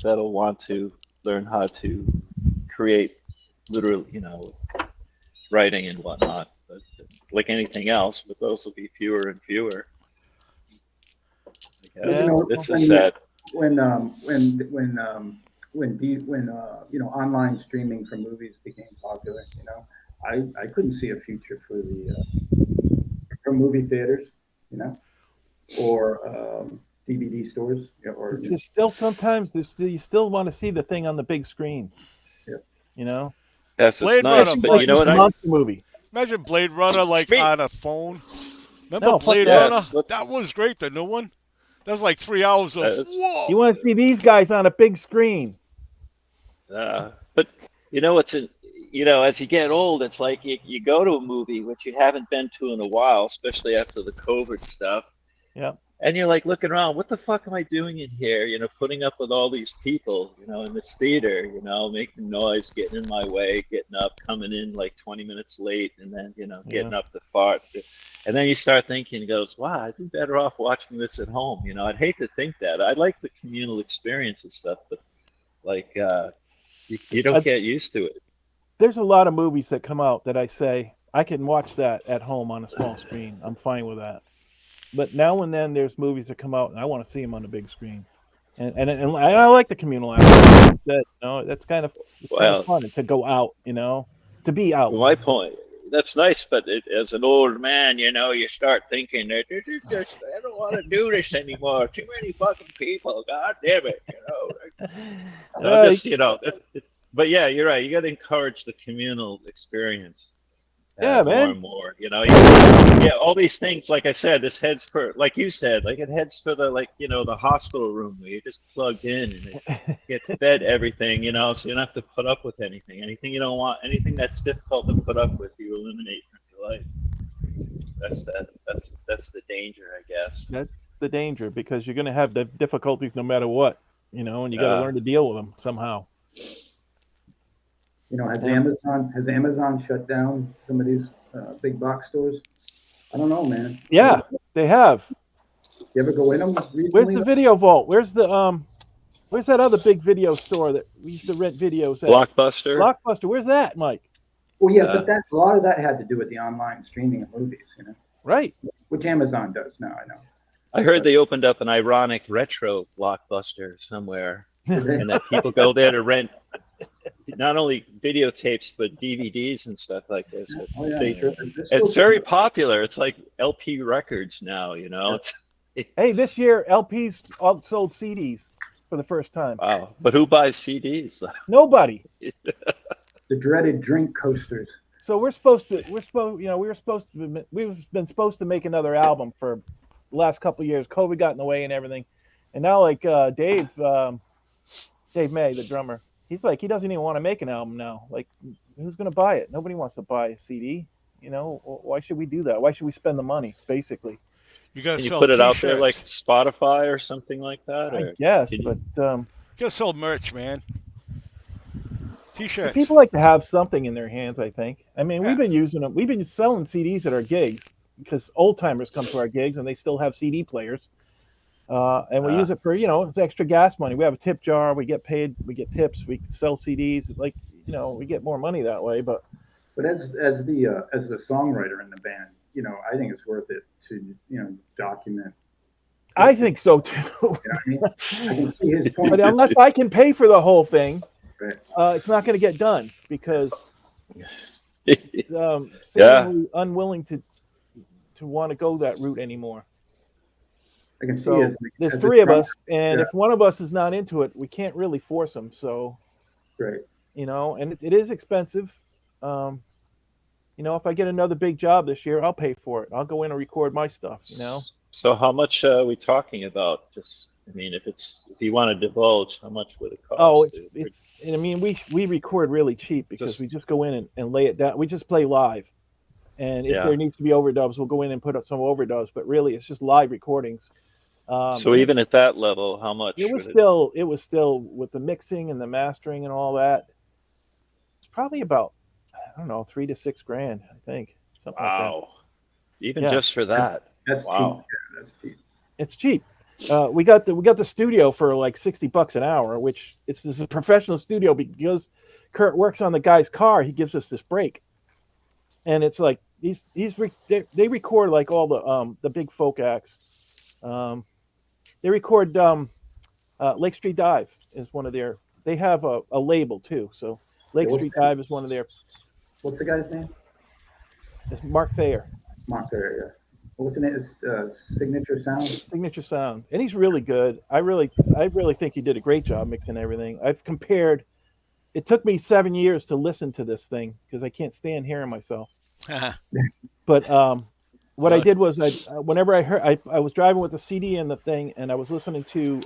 that'll want to learn how to create literally, writing and whatnot. But like anything else, but those will be fewer and fewer. I guess. Yeah. This is sad. when online streaming for movies became popular, I couldn't see a future for for movie theaters, or DVD stores, or It's just still sometimes you still want to see the thing on the big screen. Yep. Yes, it's Blade nice, Runner, but you know what? It's a monster movie. Imagine Blade Runner like Me- on a phone. Remember No, fuck Blade that. Runner? Yes. That was great, the new one. That was like 3 hours of That's- whoa. You want to see these guys on a big screen. But as you get old, it's like you go to a movie which you haven't been to in a while, especially after the COVID stuff. Yeah. and you're like looking around, what the fuck am I doing in here? Putting up with all these people, in this theater, making noise, getting in my way, getting up, coming in like 20 minutes late, and then, getting up to fart. And then you start thinking, it goes, wow, I'd be better off watching this at home. I'd hate to think that. I like the communal experience and stuff, but like, you don't get used to it. There's a lot of movies that come out that I say, I can watch that at home on a small screen. I'm fine with that. But now and then there's movies that come out and I want to see them on the big screen, and I like the communal aspect. That's kind of fun to go out, to be out. My point. That's nice, but as an old man, you start thinking that this is just, I don't want to do this anymore. Too many fucking people. God damn it, but yeah, you're right. You got to encourage the communal experience. Yeah, man. More and more, yeah, all these things. Like I said, this heads for, like you said, like it heads for the the hospital room where you're just plugged in and it gets fed everything, so you don't have to put up with anything. Anything you don't want, anything that's difficult to put up with, you eliminate from your life. That's the danger, I guess. That's the danger, because you're going to have the difficulties no matter what, and you got to learn to deal with them somehow. Has Amazon shut down some of these big box stores? I don't know, man. Yeah, they have. You ever go in them recently? Where's the Video Vault? Where's that other big video store that we used to rent videos at? Blockbuster. Blockbuster. Where's that, Mike? Well, yeah, but a lot of that had to do with the online streaming of movies, Right. Which Amazon does now, I know. I heard they opened up an ironic retro Blockbuster somewhere, and that people go there to rent not only videotapes but DVDs and stuff like this. Oh, yeah. It's very popular. It's like LP records now, Hey, this year LPs outsold CDs for the first time. Wow, but who buys CDs? Nobody. The dreaded drink coasters. So we've been supposed to make another album for the last couple of years. COVID got in the way and everything, and now Dave May, the drummer, he's like, he doesn't even want to make an album now. Like, who's going to buy it? Nobody wants to buy a CD. Why should we do that? Why should we spend the money? Basically, You gotta Can you sell put it out t-shirts. there like Spotify or something like that? I Or guess, can you- but You gotta sell merch, man. T-shirts. people like to have something in their hands. I think. I mean, Yeah. we've been using them. We've been selling CDs at our gigs because old timers come to our gigs and they still have CD players. And we use it for, it's extra gas money. We have a tip jar. We get paid. We get tips. We sell CDs. It's like, we get more money that way. But as the songwriter in the band, I think it's worth it to document. I think so too. What I mean? I can see his point. But unless I can pay for the whole thing, Right. it's not going to get done because Yeah. seemingly unwilling to want to go that route anymore. I can see So there's three of us, and if one of us is not into it, we can't really force them. So, Right. and it is expensive. If I get another big job this year, I'll pay for it. I'll go in and record my stuff. So how much are we talking about? Just, if you want to divulge, how much would it cost? Oh, we record really cheap because Just- we just go in and lay it down. We just play live, and if Yeah. there needs to be overdubs, we'll go in and put up some overdubs. But really, it's just live recordings. So even at that level, how much? it was still with the mixing and the mastering and all that. It's probably about, I don't know, $3,000 to $6,000, I think, something like that. Wow. Even Yeah. just for that. That's Wow. cheap. Yeah, that's cheap. It's cheap. We got the studio for like $60 an hour, which it's a professional studio because Kurt works on the guy's car. He gives us this break, and it's like they record like all the big folk acts. They record Lake Street Dive is one of their. They have a label too, so Lake what's Street that? Dive is one of their. What's the guy's name? It's Mark Thayer, Mark Thayer, yeah. What's the name? It's Signature Sound. Signature Sound, and he's really good. I really think he did a great job mixing everything. I've compared. It took me 7 years to listen to this thing because I can't stand hearing myself. But what I did was whenever I heard, I was driving with the CD and the thing, and I was listening to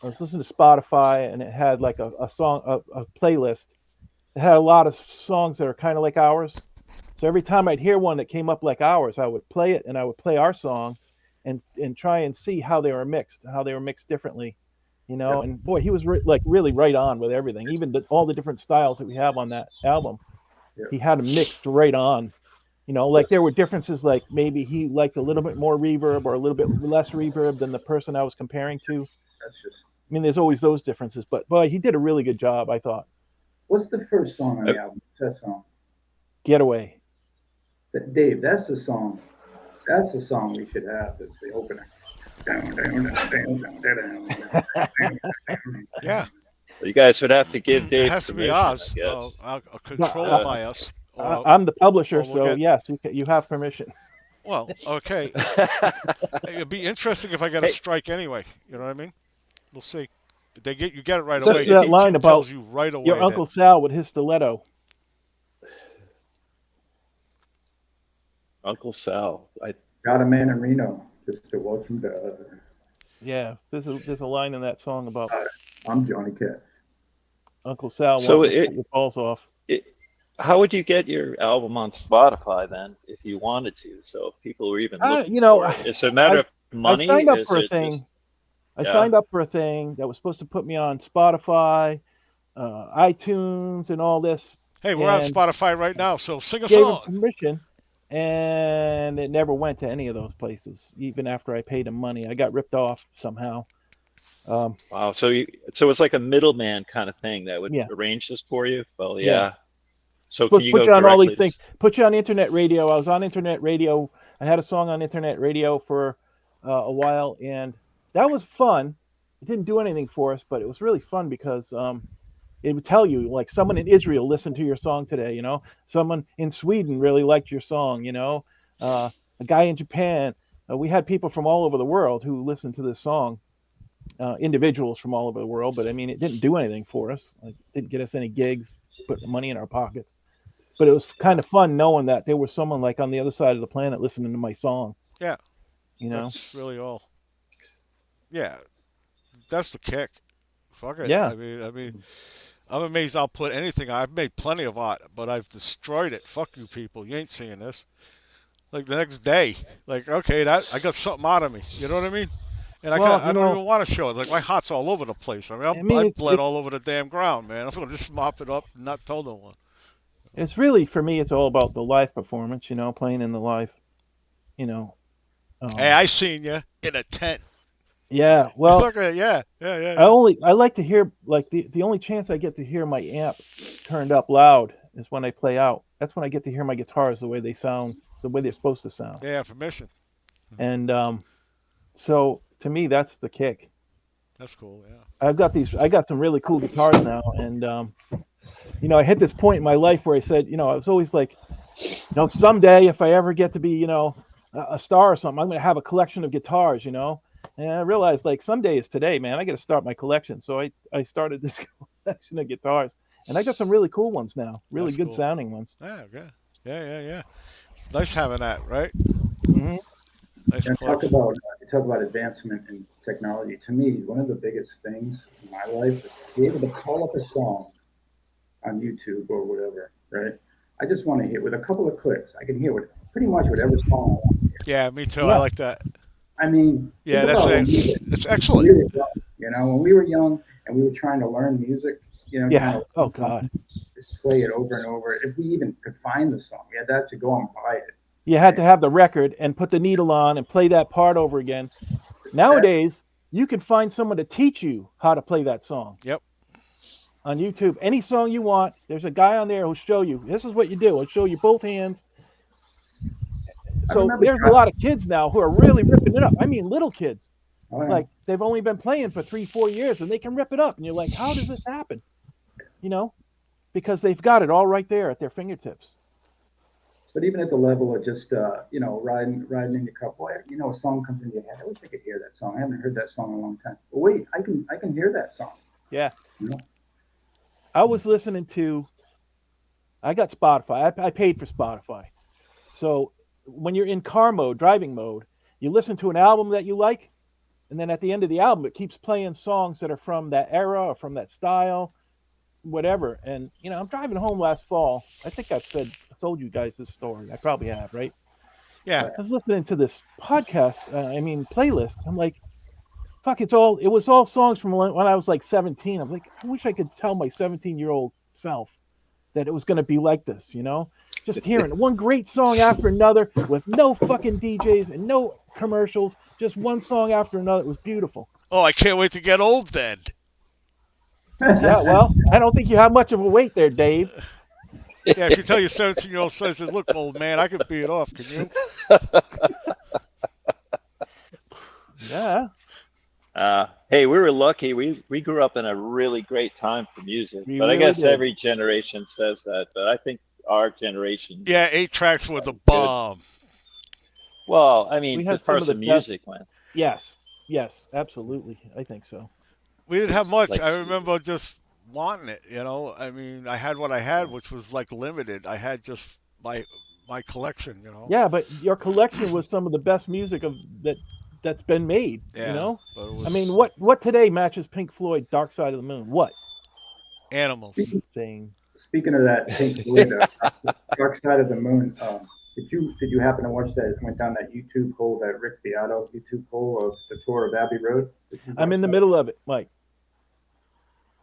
I was listening to Spotify, and it had like a song, a playlist. It had a lot of songs that are kind of like ours, So every time I'd hear one that came up like ours, I would play it and I would play our song and try and see how they were mixed differently, Yeah. And boy, he was like really right on with everything, even all the different styles that we have on that album. Yeah. He had them mixed right on. Like there were differences, like maybe he liked a little bit more reverb or a little bit less reverb than the person I was comparing to. That's just. I mean, there's always those differences, but boy, he did a really good job, I thought. What's the first song on the album? What's that song? Getaway. Dave, that's the song. That's the song we should have as the opener. Yeah, You guys would have to give Dave it has to be permission, ours. I guess. Controlled by us. I'm the publisher, or we'll so get- yes, you have permission. Well, okay. It'd be interesting if I got a strike anyway. You know what I mean? We'll see. You get it right Except away. for that YouTube line about tells you right away. Your Uncle Sal with his stiletto. Uncle Sal. Got a man in Reno. Just to welcome to. Yeah, there's a line in that song about I'm Johnny Cash. Uncle Sal So wanting to cut your balls off. How would you get your album on Spotify then, if you wanted to? So if people were even looking you know, for it. It's a matter of money. I signed up Is for a it thing. just- I yeah. signed up for a thing that was supposed to put me on Spotify, iTunes, and all this. Hey, we're on and Spotify right now, so sing a Gave him song. permission, and it never went to any of those places. Even after I paid him money, I got ripped off somehow. Wow. So it's like a middleman kind of thing that would Yeah. arrange this for you. Well, Yeah. yeah. So Supposed can to you put go you on all directly these to- things. Put you on internet radio. I was on internet radio. I had a song on internet radio for a while, and that was fun. It didn't do anything for us, but it was really fun because it would tell you, like, someone in Israel listened to your song today. Someone in Sweden really liked your song. A guy in Japan. We had people from all over the world who listened to this song. Individuals from all over the world, but I mean, it didn't do anything for us. Like, it didn't get us any gigs, put money in our pockets. But it was kind of fun knowing that there was someone like on the other side of the planet listening to my song. Yeah. You know? That's really all. Yeah, that's the kick. Fuck it. Yeah. I mean, I'm amazed I'll put anything. I've made plenty of art, but I've destroyed it. Fuck you people. You ain't seeing this. Like the next day, like okay, that I got something out of me. You know what I mean? And I Well, don't even want to show it. Like my heart's all over the place. I mean, bled all over the damn ground, man. I'm gonna just mop it up and not tell no one. It's really, for me, it's all about the live performance, playing in the live, Hey, I seen you in a tent. Yeah, well, Look at it. Yeah. I like to hear, like, the only chance I get to hear my amp turned up loud is when I play out. That's when I get to hear my guitars the way they sound, the way they're supposed to sound. Yeah, permission. And so to me, that's the kick. That's cool. Yeah. I got some really cool guitars now, and I hit this point in my life where I said, I was always like, someday if I ever get to be, a star or something, I'm going to have a collection of guitars, And I realized, like, someday is today, man. I got to start my collection. So I started this collection of guitars, and I got some really cool ones now, really That's good cool. sounding ones. Yeah. It's nice having that, right? Mm-hmm. Nice And collection. talk about advancement in technology. To me, one of the biggest things in my life is to be able to call up a song on YouTube or whatever, right? I just want to hear with a couple of clicks. I can hear pretty much whatever song I want to hear. Yeah, me too. Yeah. I like that. I mean, Yeah, think that's about when that's we excellent. were young, when we were young and we were trying to learn music, Yeah. kind of Oh God. just play it over and over. If we even could find the song, we had to actually go and buy it. You had to have the record and put the needle on and play that part over again. Nowadays, you can find someone to teach you how to play that song. Yep. On YouTube, any song you want, there's a guy on there who'll show you. This is what you do. I'll show you both hands. So remember there's a trying- lot of kids now who are really ripping it up. I mean, little kids. Oh, yeah. Like, they've only been playing for 3-4 years and they can rip it up. And you're like, how does this happen? Because they've got it all right there at their fingertips. But even at the level of just riding in your car, boy, a song comes into your head. I wish I could hear that song. I haven't heard that song in a long time. But wait, I can hear that song. Yeah. You know? I was listening to, I got Spotify. I paid for Spotify. So when you're in car mode, driving mode, you listen to an album that you like, and then at the end of the album, it keeps playing songs that are from that era or from that style. whatever. And I'm driving home last fall. I think I told you guys this story. I probably have, right? Yeah. I was listening to this podcast. Playlist. I'm like, fuck, it was all songs from when I was like 17. I'm like, I wish I could tell my 17-year-old self that it was going to be like this, just hearing one great song after another with no fucking DJs and no commercials, just one song after another. It was beautiful. Oh, I can't wait to get old then. Yeah, well, I don't think you have much of a wait there, Dave. Yeah, if you tell your 17-year-old son, says, "Look, old man, I could beat it off. Can you?" Yeah. Hey, we were lucky. We grew up in a really great time for music. We But I really guess did. every generation says that. But I think our generation. Yeah, 8-tracks were the bomb. Well, I mean, We had as some far of as the the best- music went. Yes, absolutely. I think so. We didn't have much. Like- I remember just wanting it. I mean, I had what I had, which was like limited. I had just my collection. Yeah, but your collection was some of the best music that's been made. Yeah, but it was I mean, what today matches Pink Floyd, Dark Side of the Moon? What Animals. thing? Speaking of that Pink Floyd, Dark Side of the Moon, did you happen to watch that? Went down that YouTube hole, that Rick Beato YouTube hole of the tour of Abbey Road? I'm in the middle of it, Mike.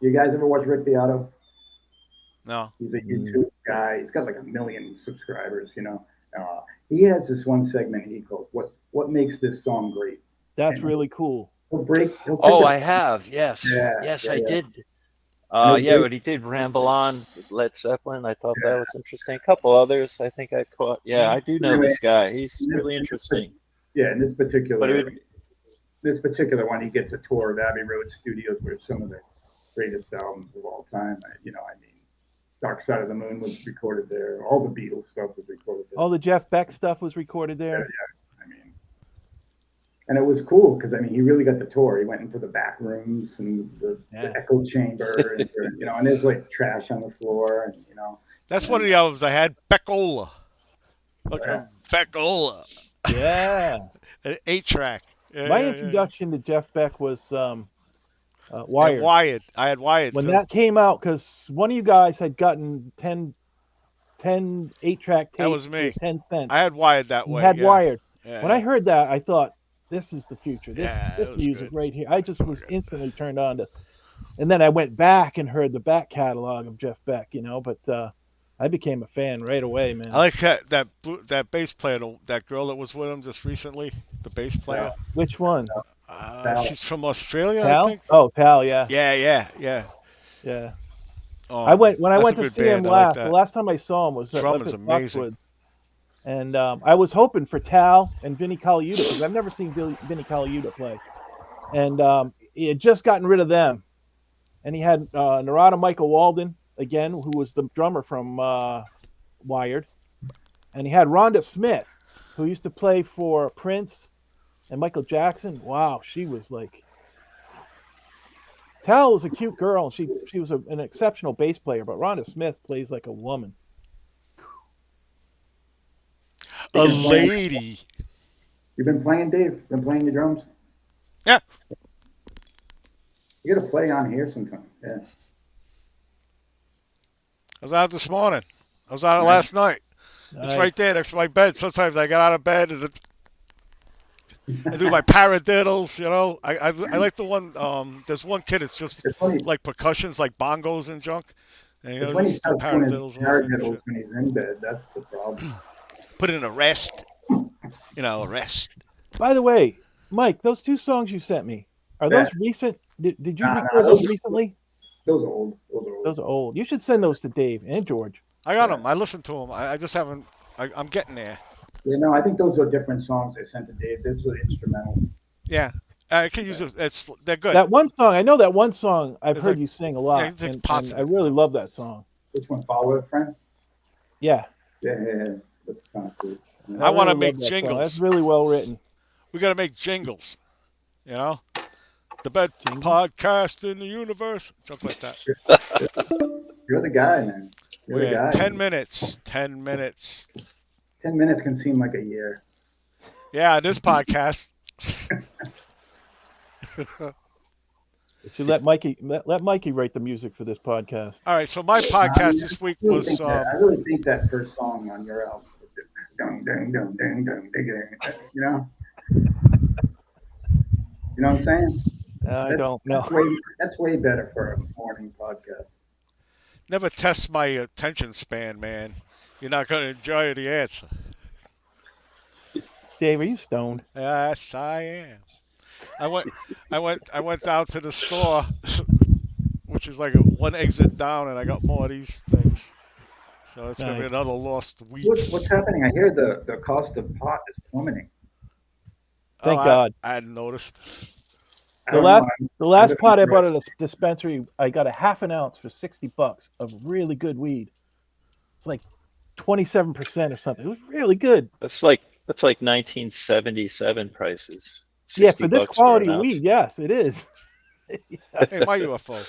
You guys ever watch Rick Beato? No. He's a YouTube guy. He's got like 1 million subscribers. He has this one segment he calls "What makes this song great." That's really cool. He'll pick I have. Yes. Yeah, Yes, yeah, I yeah. did. No, Yeah, Dave- but he did ramble on with Led Zeppelin. I thought that was interesting. A couple others I think I caught. Yeah, I do know this guy. He's really interesting. Yeah, in this But particular it, this particular one, he gets a tour of Abbey Road Studios, where some of the greatest albums of all time. Dark Side of the Moon was recorded there. All the Beatles stuff was recorded there. All the Jeff Beck stuff was recorded there. I mean, and it was cool because he really got the tour. He went into the back rooms and the echo chamber, and and there's like trash on the floor, and That's one of the albums I had. Beckola. Look, Yeah. Beckola. Yeah. An 8-track. Yeah, My yeah, introduction to Jeff Beck was And Wired. Wired. I had Wired When too. that came out, because one of you guys had gotten 10 8-track tapes That was me. for 10 cents. I had Wired that You way. had yeah. Wired. Yeah. When I heard that, I thought, this is the future. This it was music good. right here. I just was instantly turned on to. And then I went back and heard the back catalog of Jeff Beck, but I became a fan right away, man. I like that bass player, that girl that was with him just recently, the bass player. Which one? She's from Australia, I Tal? think. Oh, Tal, yeah. Yeah. I went when I that's went a to good see band. him I like last. that. The last time I saw him was Drum up is at amazing. Foxwoods. And I was hoping for Tal and Vinnie Colaiuta because I've never seen Vinnie Colaiuta play. And he had just gotten rid of them. And he had Narada Michael Walden, again, who was the drummer from Wired. And he had Rhonda Smith, who used to play for Prince and Michael Jackson. Wow, she was like... Tal was a cute girl. She was an exceptional bass player, but Rhonda Smith plays like a woman. A lady. You've been playing, Dave? Been playing the drums? Yeah. You got to play on here sometime. Yeah. I was out this morning. I was out last night. It's Nice. right there next to my bed. Sometimes I get out of bed and I do my paradiddles, I like the one, there's one kid, it's just It's funny. like percussions, like bongos and junk. And, It's when he just do starts doing his paradiddles and all that paradiddles shit. when he's in bed. That's the problem. Put it in a rest. A rest. By the way, Mike, those two songs you sent me, are Yeah. those recent? Did you Nah, record those those are- recently? Those are old. Those are old. Those are old. You should send those to Dave and George. I got them. I listened to them. I just haven't, I'm getting there. I think those are different songs I sent to Dave. Those were instrumental. Yeah. I can use it. They're good. That one song, I know that one song I've It's heard like- you sing a lot, it's like and pots I really love that song. Which one? Follow It, Friend? Yeah. Yeah. That's kind of cool. I wanna really make love that song. jingles. That's really well written. We got to make jingles. The best Jingles? podcast in the universe. Junk like that. You're the guy, man. You're the We're guy. 10 minutes. 10 minutes. 10 minutes can seem like a year. Yeah, this podcast. You should let Mikey write the music for this podcast. All right, so my podcast this week I really was think I really think that first song on your album, dun, dun, dun, dun, dun, you know, you know what I'm saying? I don't know. That's way better for a morning podcast. never test my attention span, man. You're not going to enjoy the answer. Dave, are you stoned? Yes, I am. I went down to the store, which is like one exit down, and I got more of these things. So it's gonna be Nice. another lost week. What's happening? I hear the cost of pot is plummeting. Thank God. I hadn't noticed. I The don't last know, the last looking pot I for bought it. at a dispensary, I got a half an ounce for $60 of really good weed. It's like 27% or something. It was really good. That's like 1977 prices. Yeah, 60 for this bucks quality an of ounce. weed, yes, it is. Hey, my UFO.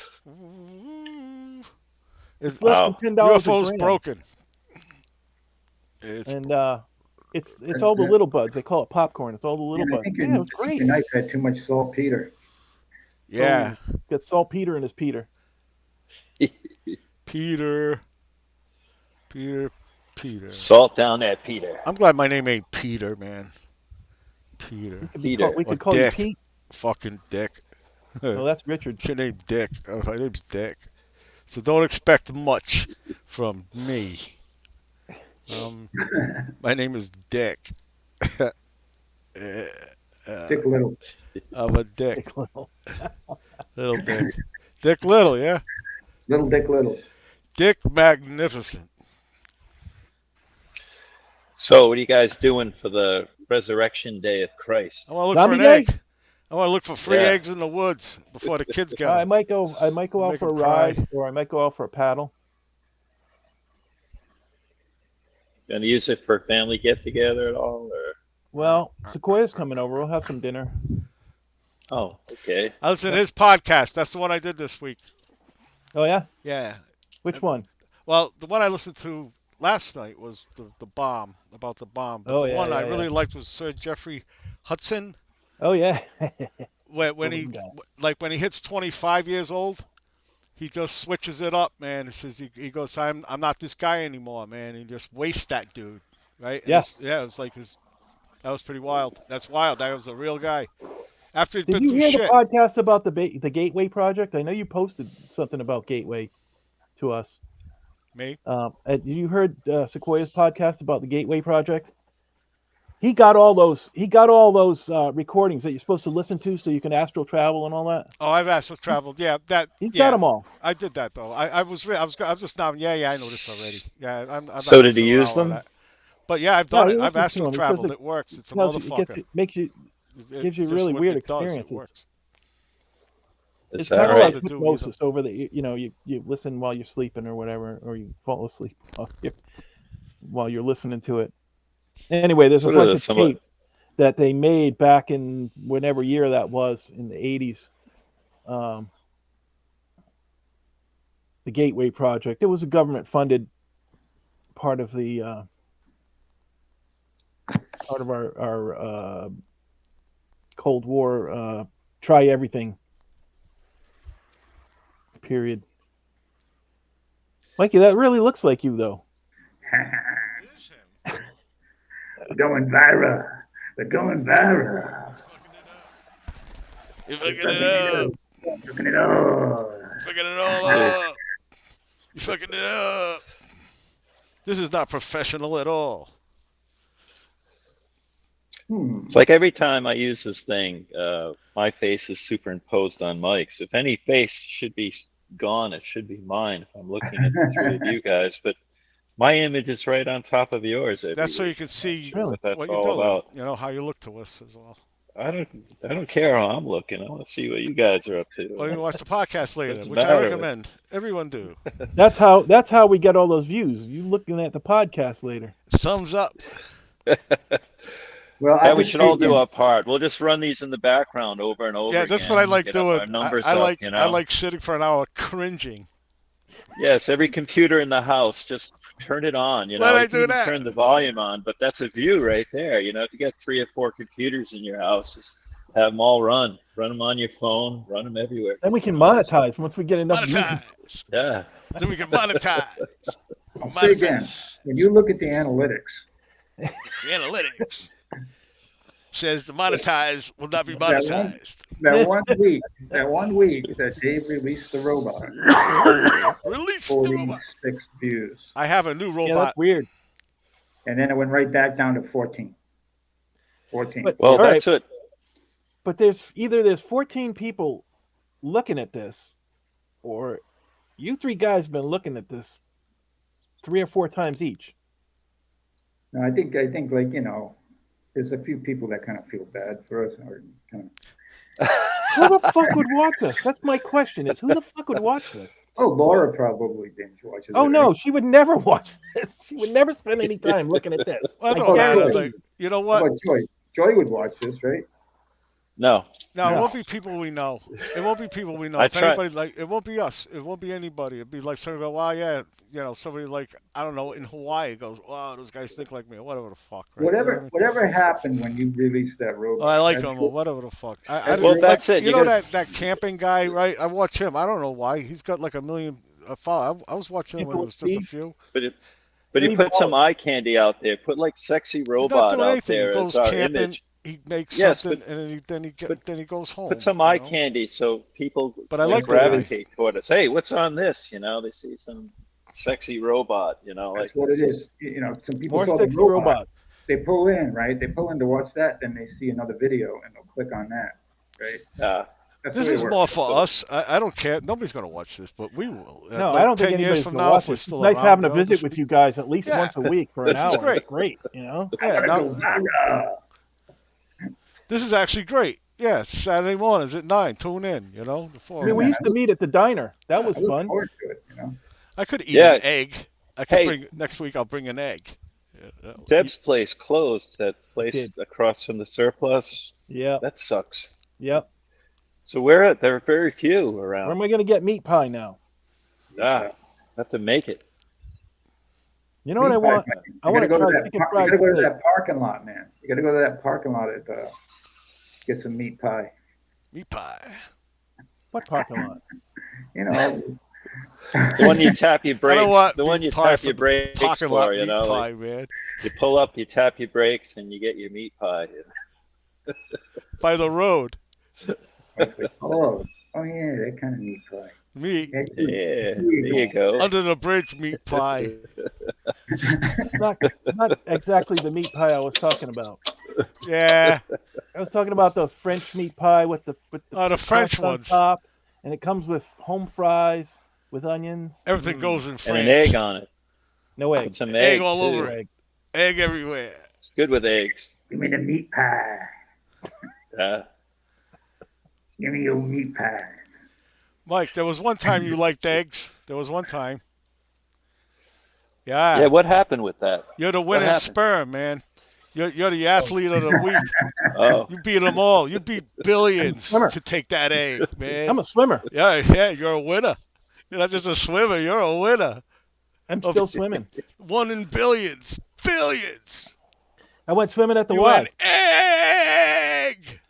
It's less Wow. than The $10 a UFO's gram. broken. It's And it's all the little buds. They call it popcorn. It's all the little And I buds. think Yeah, it was great. your knife had too much saltpeter. yeah, Got saltpeter in his Peter. Peter. Salt down that Peter. I'm glad my name ain't Peter, man. Peter, Peter. We Or could call you Dick. Pete. fucking Dick. No, that's Richard. Your name Dick. My name's Dick. So don't expect much from me. My name is Dick. Dick Little. I'm a dick. Dick Little. Little Dick. Dick Little, yeah. Little Dick Little. Dick Magnificent. So, what are you guys doing for the resurrection day of Christ? I want to look Zombie for an day? egg. I want to look for free Yeah. eggs in the woods before the kids get I them. might go out Make for a 'em cry. ride, or I might go out for a paddle. Gonna use it for family get together at all, or? Well, Sequoia's coming over. We'll have some dinner. Oh, okay. I listened to his podcast. That's the one I did this week. Oh yeah, Yeah. which one? Well, the one I listened to last night was the bomb, about the bomb. But Oh, the yeah, one I yeah, really yeah. liked was Sir Jeffrey Hudson. Oh yeah. When he Golden when he hits 25 years old, he just switches it up, man. He says he goes, I'm not this guy anymore, man. He just wastes that dude, right? And Yeah. it was like that was pretty wild. That's wild. That was a real guy. After he'd Did been you through hear shit. the podcast about the Gateway Project? I know you posted something about Gateway to us. Me? You heard Sequoia's podcast about the Gateway Project? He got all those recordings that you're supposed to listen to so you can astral travel and all that. Oh, I've actually traveled. Yeah, that. He's yeah, got them all. I did that though. I was just now. Yeah, I know this already. Yeah, I'm not So did he messing use around with them? that. But yeah, I've done No, it. you I've listen to astral him because traveled. it It works. It's a tells you- motherfucker. makes you. gives you just really what weird it does, experiences. It works. Is It's that kind of right? like To do hypnosis over the you listen while you're sleeping or whatever, or you fall asleep while you're listening to it. Anyway, there's a Sort of bunch of somewhat- tape that they made back in whatever year that was in the 80s. The Gateway Project. It was a government-funded part of the part of our Cold War try everything period. Mikey, that really looks like you though. It is him. They're going viral. They're going viral. You're fucking it up. Looking it up. Fucking it all up. You fucking it up. This is not professional at all. It's like every time I use this thing, my face is superimposed on Mike's. If any face should be gone, it should be mine if I'm looking at the three of you guys. But my image is right on top of yours. That's so week. you can see Really? What that's what you're all doing. about. You know how you look to us as well. I don't care how I'm looking. I want to see what you guys are up to. Or you can watch the podcast later, Doesn't which I matter. recommend. Everyone do. That's how we get all those views. You looking at the podcast later. Thumbs up. Well, Yeah, I we just should all think do our part. We'll just run these in the background over and over. Yeah, that's again, what I like get up doing. Our numbers I up, like you know? I like sitting for an hour cringing. Yes, every computer in the house, just turn it on. You know, Why'd I you can do even that? turn the volume on, but that's a view right there. You know, if you got 3 or 4 computers in your house, just Have them all run them on your phone, run them everywhere. Then we can monetize once we get enough users. Monetize. Yeah. Then we can monetize. I'll say again, when you look at the analytics, The analytics says the monetize will not be That one- monetized. that one week that Dave released the robot, Release the robot. 46 views. I have a new Yeah, robot. that's weird. And then it went right back down to 14. 14. But- Well, All right. that's what. But there's 14 people looking at this, or you three guys been looking at this 3 or 4 times each. No, I think like, there's a few people that kind of feel bad for us, or kind of. Who the fuck would watch this? That's my question. Is who the fuck would watch this? Oh, Laura probably binge watches. Oh it. no, she would never watch this. She would never spend any time looking at this. Well, I I don't guarantee matter. you. Like, you know How what? about Joy? Joy would watch this, right? No. No, it No. won't be people we know. It won't be people we know. I If try- anybody like, it won't be us. It won't be anybody. It'd be like somebody go, "Wow, yeah, somebody like I don't know in Hawaii goes, wow, those guys think like me, or whatever the fuck." Right? You know what I mean? Whatever happened when you released that robot? Oh, I like That's him, cool. or whatever the fuck. Well, that's it. You You know gotta- that camping guy, right? I watch him. I don't know why. He's got like 1 million followers. I was watching him when it was just a few. But you Leave put some all- eye candy out there. Put like sexy He's robot not doing out anything. He there goes as our camping. image. He makes Yes, something, but- and then he goes home. Put some you eye know? candy so people But I like that gravitate toward us. Hey, what's on this? They see some sexy robot. That's like what it this is. Some people More saw the sexy robot. robots. They pull in, right? They pull in to watch that, then they see another video and they'll click on that, right? That's This the way is it more works. for us. I don't care. Nobody's going to watch this, but we will. No, Like I don't think 10 years anybody's from gonna now, watch if we're this. It's still nice around, having a you know, visit this- with you guys at least Yeah. once a week for an This is hour. great. It's great, Yeah, now, this is actually great. Yeah, it's Saturday mornings at 9. Tune in, the I four. mean, we used to meet at the diner. That was I look fun. forward to it, I could eat Yeah. an egg. I could Hey. bring next week. I'll bring an egg. Yeah, Deb's place closed. That place Did. across from the surplus. Yep, That sucks. yep. So there are very few Where am around. I going to get meat pie now? Have to make it. You know what I want? I want to try chicken You fried gotta go to steak. that parking lot, man. You gotta go to that parking lot at get some meat pie. meat pie. What parking lot? The one you tap your I brakes. don't want The one meat you pie tap for your the brakes Parking lot for. meat Like, pie, man. you pull up, you tap your brakes, and you get your meat pie. By the road. Oh yeah, that kind of meat pie. Meat. Yeah, there you go. Under the bridge meat pie. Not exactly the meat pie I was talking about. Yeah. I was talking about those French meat pie with the Oh, the French crust on ones. top, and it comes with home fries with onions. Everything goes in And France. an egg on it. No Put egg. some Egg eggs, all too. over it. Egg everywhere. It's good with eggs. Give me the meat pie. Yeah. Give me your meat pies. Mike, there was one time you liked eggs. There was one time. Yeah. Yeah, what happened with that? You're the winning happened? sperm, man. You're the athlete of the week. Oh, You beat them all. You beat billions swimmer. to take that egg, man. I'm a swimmer. Yeah, you're a winner. You're not just a swimmer. You're a winner. I'm Oh, still swimming. One in billions. Billions. I went swimming at the You Y. an egg.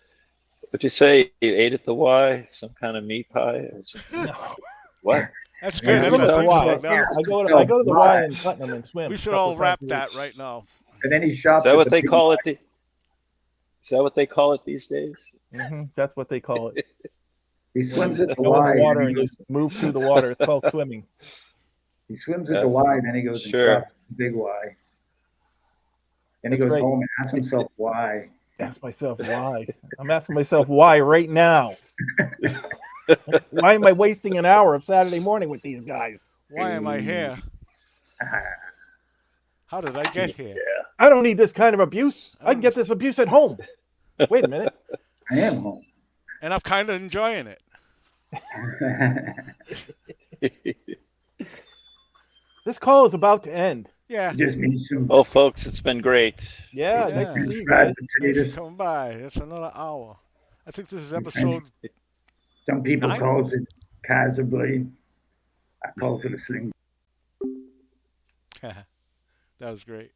what'd you say? You ate at the Y? Some kind of meat pie? Or something? What? That's Yeah, good. That's swim a at the thing Y. song now. I go to the Y in Putnam and swim. We should a couple all rap times a week. that right now. And then he shops. Is that at what the they big call Y. it? Is that what they call it these days? That's what they call it. He swims at the Go Y. in the water and and he just move through the water. It's called swimming. He swims at Yes. the Y, then he goes and Sure. shops at the big Y. Then he That's goes right. home and asks himself why. Ask myself why. I'm asking myself why right now. Why am I wasting an hour of Saturday morning with these guys? Why am I here? How did I get here? I don't need this kind of abuse. I can get this abuse at home. Wait a minute. I am home. And I'm kind of enjoying it. This call is about to end. Yeah. Just need some Oh, folks, it's been great. Yeah. Yeah, nice to see you fried guys. Thanks for potatoes. coming by. That's another hour. I think this is episode. Some people 9? calls it Kaiser blade. I calls it a sling. That was great.